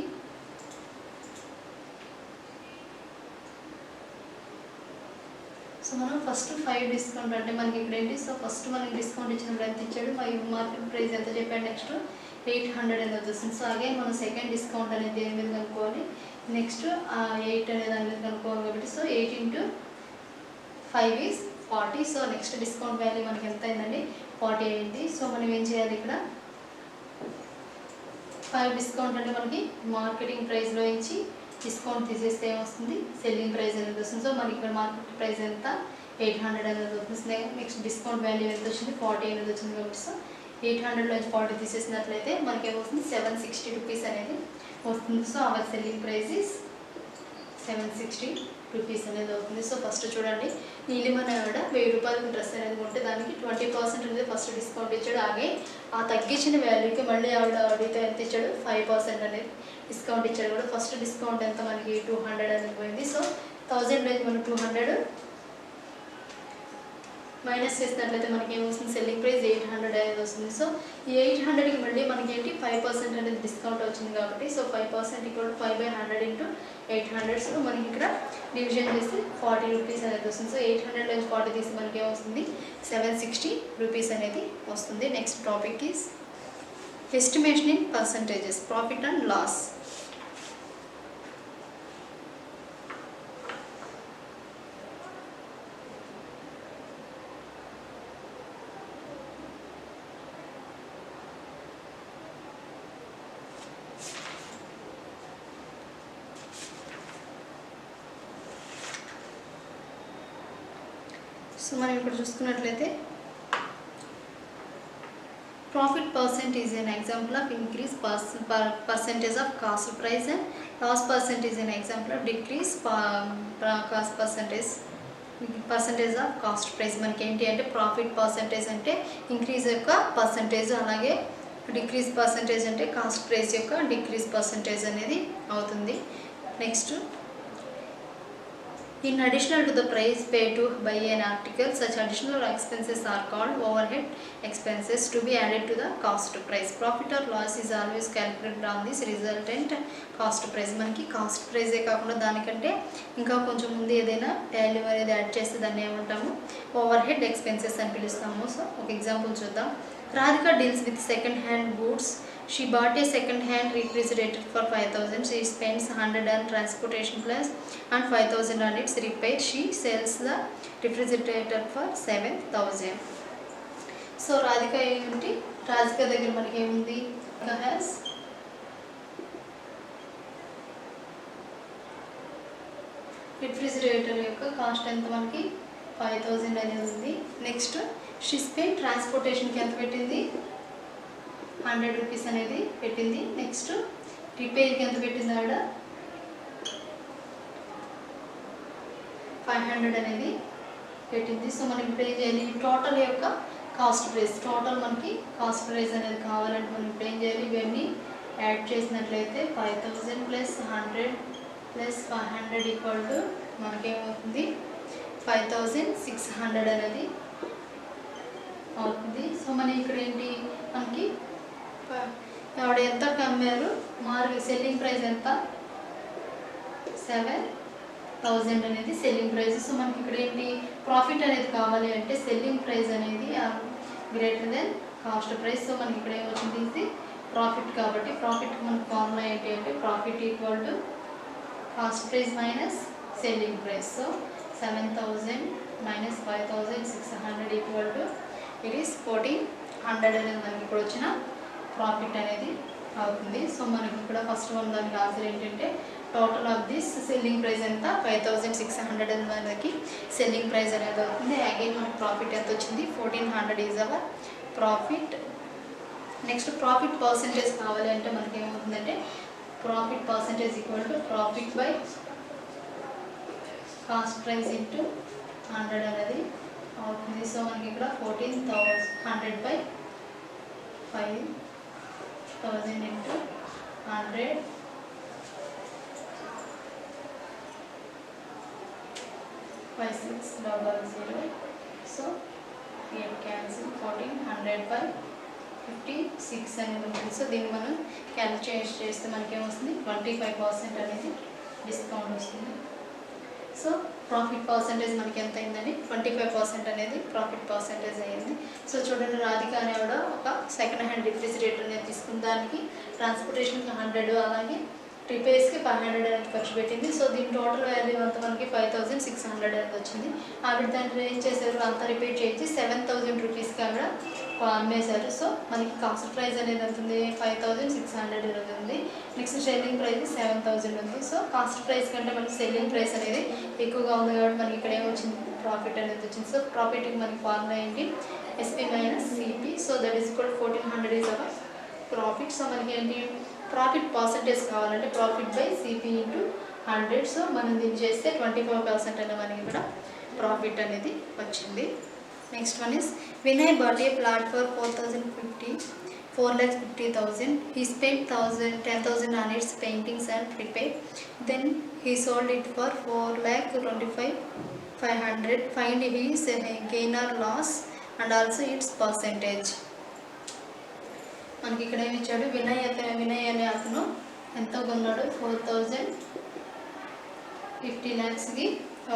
S1: సో మనం ఫస్ట్ 5 డిస్కౌంట్ అంటే మనకి ఇక్కడ ఏంటి, సో ఫస్ట్ మనకి డిస్కౌంట్ ఇచ్చినప్పుడు ఎంత ఇచ్చాడు, మార్కెట్ ప్రైస్ ఎంత చెప్పాడు, నెక్స్ట్ 800 అనేది వస్తుంది. సో అగైన్ మనం సెకండ్ డిస్కౌంట్ అనేది దేని మీద కనుక్కోవాలి, నెక్స్ట్ 8 అనేది దాని మీద కనుక్కోవాలి కాబట్టి so 8 into 5 is 40. So next discount value మనకి ఎంత అయిందండి, 40 అయింది. సో మనం ఏం చేయాలి, ఇక్కడ 5 డిస్కౌంట్ అంటే మనకి మార్కెటింగ్ ప్రైస్లో నుంచి డిస్కౌంట్ తీసేస్తే ఏమొస్తుంది, సెల్లింగ్ ప్రైస్ అనేది వస్తుంది. సో మనకి ఇక్కడ మార్కెట్ ప్రైస్ ఎంత, 800 అనేది వస్తుంది. నెక్స్ట్ డిస్కౌంట్ వాల్యూ ఎంత వచ్చింది, 40 అనేది వచ్చింది కాబట్టి సో 800లోంచి 40 తీసేసినట్లయితే మనకి ఏమవుతుంది, 760 రూపీస్ అనేది వస్తుంది. So our selling price is 760 rupees అనేది అవుతుంది. సో ఫస్ట్ చూడండి, నీలిమ ఆవిడ 1000 రూపాయలకి డ్రెస్ అనేది కొంటే దానికి 20% అనేది ఫస్ట్ డిస్కౌంట్ ఇచ్చాడు. అలాగే ఆ తగ్గించిన వాల్యూకి మళ్ళీ ఆవిడ అడిగితే ఎంత ఇచ్చాడు, 5% అనేది డిస్కౌంట్ ఇచ్చాడు కూడా. ఫస్ట్ డిస్కౌంట్ ఎంత మనకి 200 అనేది పోయింది. సో 1000 నుంచి మనం 200 మైనస్ చేసినట్లయితే మనకి ఏమొస్తుంది, సెల్లింగ్ ప్రైస్ 800 అనేది వస్తుంది. సో ఈ 800కి మళ్ళీ మనకి ఏంటి 5% అనేది డిస్కౌంట్ వచ్చింది కాబట్టి సో 5% ఈక్వల్ 5/100 ఇంటూ 800. సో మనకి ఇక్కడ డివిజన్ చేస్తే 40 రూపీస్ అనేది వస్తుంది. సో 800 నుంచి 40 తీసి మనకి ఏమొస్తుంది, 760 రూపీస్ అనేది వస్తుంది. Next topic is estimation in percentages, profit and loss. So మనం ఇక్కడ చూసుకున్నట్లయితే profit percent is an example of increase percentage of cost price and loss percent is an example of decrease cost percentage of cost price. మనకి ఏంటి అంటే profit percentage అంటే increase యొక్క percentage, అలాగే decrease percentage అంటే కాస్ట్ ప్రైస్ యొక్క decrease percentage అనేది అవుతుంది. Next, in addition to the price paid to buy an article, such additional expenses are called overhead expenses to be added to the cost price. Profit or loss is always calculated on this resultant cost price. మనకి cost ప్రైజే కాకుండా దానికంటే ఇంకా కొంచెం ముందు ఏదైనా value అనేది add చేస్తే దాన్ని ఏమంటాము, ఓవర్ హెడ్ ఎక్స్పెన్సెస్ అని పిలుస్తాము. సో ఒక ఎగ్జాంపుల్ చూద్దాం. Radhika deals with second hand goods. She bought a second-hand refrigerator for 5,000. She spends 100 on transportation plus and 5,000 on its repair. She sells the refrigerator for 7,000. So Radhika ఏమిటి, రాధిక దగ్గర మనకి ఏముంది, has refrigerator యొక్క cost ఎంత మనకి 5,000 అనేది ఉంది. నెక్స్ట్, షీ స్పెండ్ ట్రాన్స్పోర్టేషన్కి ఎంత పెట్టింది, 100 రూపీస్ అనేది పెట్టింది. నెక్స్ట్, రిపేర్కి ఎంత పెట్టింది ఆవిడ, 500 అనేది పెట్టింది. సో మనం ఇప్పుడు ఏం చేయాలి, టోటల్ యొక్క కాస్ట్ ప్రైస్, టోటల్ మనకి కాస్ట్ ప్రైస్ అనేది కావాలంటే మనం ఇప్పుడు ఏం చేయాలి, ఇవన్నీ యాడ్ చేసినట్లయితే 5,000 ప్లస్ 100 ప్లస్ 500 ఈక్వల్ టు మనకేమవుతుంది, 5,600 అనేది అవుతుంది. సో మనం ఇక్కడ ఏంటి, మనకి ఆవిడ ఎంత అమ్మారు, సెల్లింగ్ ప్రైస్ ఎంత, 7,000 అనేది సెల్లింగ్ ప్రైస్. సో మనకి ఇక్కడ ఏంటి, ప్రాఫిట్ అనేది కావాలి అంటే సెల్లింగ్ ప్రైస్ అనేది greater than cost price. So మనకి ఇక్కడ ఏమొచ్చింది, ఇది ప్రాఫిట్ కాబట్టి ప్రాఫిట్ మనకి ఫార్ములా ఏంటి అంటే profit equal to cost price minus selling price. So 7,000 minus 5,600 equal to it is 1,400 అనేది మనకి ఇప్పుడు వచ్చిన ప్రాఫిట్ అనేది అవుతుంది. సో మనకి ఇక్కడ ఫస్ట్ వన్ దానికి ఆన్సర్ ఏంటంటే total of this selling price ఎంత, 5,600 అని మనకి సెల్లింగ్ ప్రైస్ అనేది అవుతుంది. అగైన్ మనకి ప్రాఫిట్ ఎంత వచ్చింది, 1,400 is our profit. Next, profit percentage కావాలి అంటే మనకి ఏమవుతుందంటే profit percentage equal to profit by cost price into 100 అనేది అవుతుంది. సో మనకి ఇక్కడ 1,400 by 5,000 into 100 5600. So 8 cancel, 1,400 by 56 అనేది ఉంటుంది. సో దీన్ని మనం క్యాల్కులేట్ చేస్తే మనకి ఏమొస్తుంది, 25% అనేది డిస్కౌంట్ వస్తుంది. సో ప్రాఫిట్ పర్సంటేజ్ మనకి ఎంత అయిందని 25% అనేది ప్రాఫిట్ పర్సంటేజ్ అయ్యింది. సో చూడండి, రాధిక అనేవాడ ఒక సెకండ్ హ్యాండ్ రిఫ్రిజిరేటర్ అనేది తీసుకున్న దానికి ట్రాన్స్పోర్టేషన్కి 100, అలాగే రిపేర్స్కి 500 అనేది ఖర్చు పెట్టింది. సో దీని టోటల్ వాల్యూ అంతా మనకి 5,600 అనేది వచ్చింది. ఆవిడ దాన్ని ఏం చేశారు, అంతా రిపేర్ చేయించి 7,000 రూపీస్కి ఆవిడ అమ్మేశారు. సో మనకి కాస్ట్ ప్రైస్ అనేది ఎంత ఉంది, 5,600 ఉంది. నెక్స్ట్ సెల్లింగ్ ప్రైస్ 7,000 ఉంది. సో కాస్ట్ ప్రైస్ కంటే మనకి సెల్లింగ్ ప్రైస్ అనేది ఎక్కువగా ఉంది కాబట్టి మనకి ఇక్కడ ఏమొచ్చింది, ప్రాఫిట్ అనేది వచ్చింది. సో ప్రాఫిట్కి మనకి ఫార్ములా ఏంటి, SP minus CP. So that is equal 1,400 is our profit. So మనకి ఏంటి, ప్రాఫిట్ పర్సంటేజ్ కావాలంటే profit by CP into 100. So మనం దీన్ని చేస్తే 25% అనేది మనకి ఇక్కడ ప్రాఫిట్ అనేది వచ్చింది. Next one is, Vinay bought a plot for 4,50,000. He spent 10,000 on its paintings and repair. Then he sold it for 4,25,500. Find his gain or loss and also its percentage. మనకి ఇక్కడ ఏమి ఇచ్చాడు, వినయ్ అనే అతను ఎంత కొన్నాడు, 4,50 lakhsకి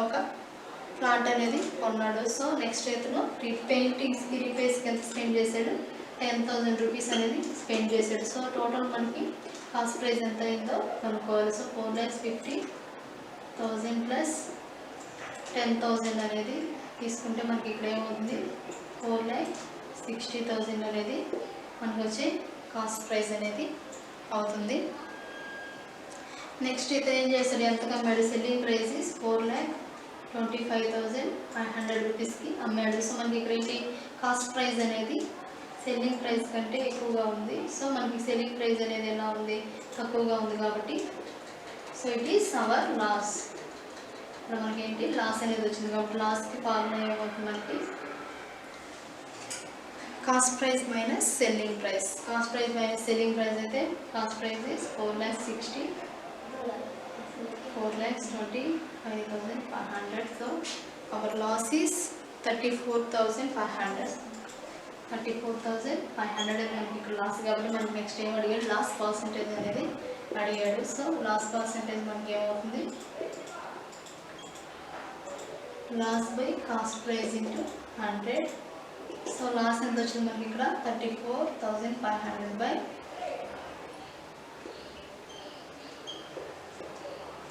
S1: ఒక ప్లాట్ అనేది కొన్నాడు. సో నెక్స్ట్ ఇతను పెయింటింగ్స్కి రిపేర్స్కి ఎంత స్పెండ్ చేశాడు, 10,000 రూపీస్ అనేది స్పెండ్ చేశాడు. సో టోటల్ మనకి కాస్ట్ ప్రైస్ ఎంత అయిందో కనుక్కోవాలి. సో 4,50,000 ప్లస్ 10,000 అనేది తీసుకుంటే మనకి ఇక్కడ ఏమవుతుంది, 4,60,000 అనేది మనకు వచ్చే కాస్ట్ ప్రైస్ అనేది అవుతుంది. నెక్స్ట్ ఇతను ఏం చేస్తాడు, ఎంత కమ్మాడు, సెల్లింగ్ ప్రైస్ ఇస్ 4,00,000 25,500 రూపీస్కి అమ్మాడు. సో మనకి ఇక్కడ ఏంటి కాస్ట్ ప్రైస్ అనేది సెల్లింగ్ ప్రైస్ కంటే ఎక్కువగా ఉంది. సో మనకి సెల్లింగ్ ప్రైస్ అనేది ఎలా ఉంది, తక్కువగా ఉంది కాబట్టి so it is our loss. ఇక్కడ మనకి ఏంటి లాస్ అనేది వచ్చింది కాబట్టి లాస్కి ఫార్ములా ఏమవుతుంది మనకి cost price minus selling price. Cost price minus selling price అయితే cost price is 4,60,000 4,25,500. So our loss is 34,500 34,500 మనకి ఇక్కడ లాస్ కాబట్టి మనకి నెక్స్ట్ ఏం అడిగాడు, లాస్ పర్సంటేజ్ అనేది అడిగాడు. సో లాస్ పర్సంటేజ్ మనకి ఏమవుతుంది, loss by cost price into 100. So loss ఎంత వచ్చింది మనకి ఇక్కడ 34,500 బై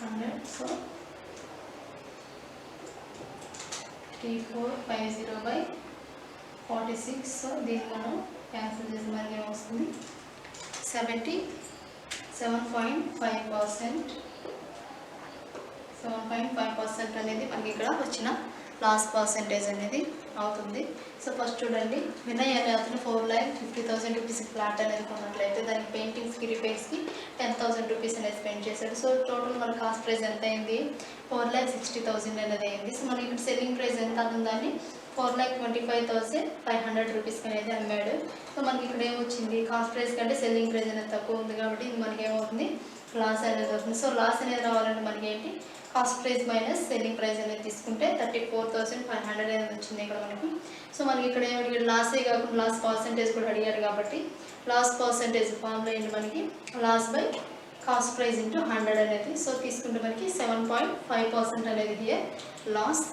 S1: 100. So 3450 by 46. సో దీన్ని మనం క్యాన్సిల్ చేసి మనకి ఏమొస్తుంది 7.5%. 7.5% అనేది మనకి ఇక్కడ వచ్చిన లాస్ పర్సంటేజ్ అనేది అవుతుంది. సో ఫస్ట్ చూడండి, వినయ్ అనే అతను 4,50,000 రూపీస్కి ఫ్లాట్ అనేది కొన్నట్లయితే దానికి పెయింటింగ్స్కి రిపేర్స్కి 10,000 రూపీస్ అనేది స్పెండ్ చేశాడు. సో టోటల్ మన కాస్ట్ ప్రైస్ ఎంత అయింది, 4,60,000 అనేది అయింది. సో మనకి ఇక్కడ సెల్లింగ్ ప్రైస్ ఎంత ఉందని 4,25,500 రూపీస్కి అనేది అమ్మాడు. సో మనకి ఇక్కడ ఏమొచ్చింది, కాస్ట్ ప్రైస్ కంటే సెల్లింగ్ ప్రైస్ అనేది తక్కువ ఉంది కాబట్టి ఇది మనకి ఏమవుతుంది లాస్ అనేది అవుతుంది. సో లాస్ అనేది రావాలంటే మనకి ఏంటి, cost price minus selling price అనేది తీసుకుంటే 34,500 అనేది వచ్చింది ఇక్కడ మనకి. సో మనకి ఇక్కడ ఏమడిగాడు, లాసే కాకుండా లాస్ పర్సంటేజ్ కూడా అడిగారు కాబట్టి లాస్ పర్సంటేజ్ ఫార్ములా ఏంటి మనకి loss by cost price into 100 అనేది. సో తీసుకుంటే మనకి 7.5% అనేది హియర్ లాస్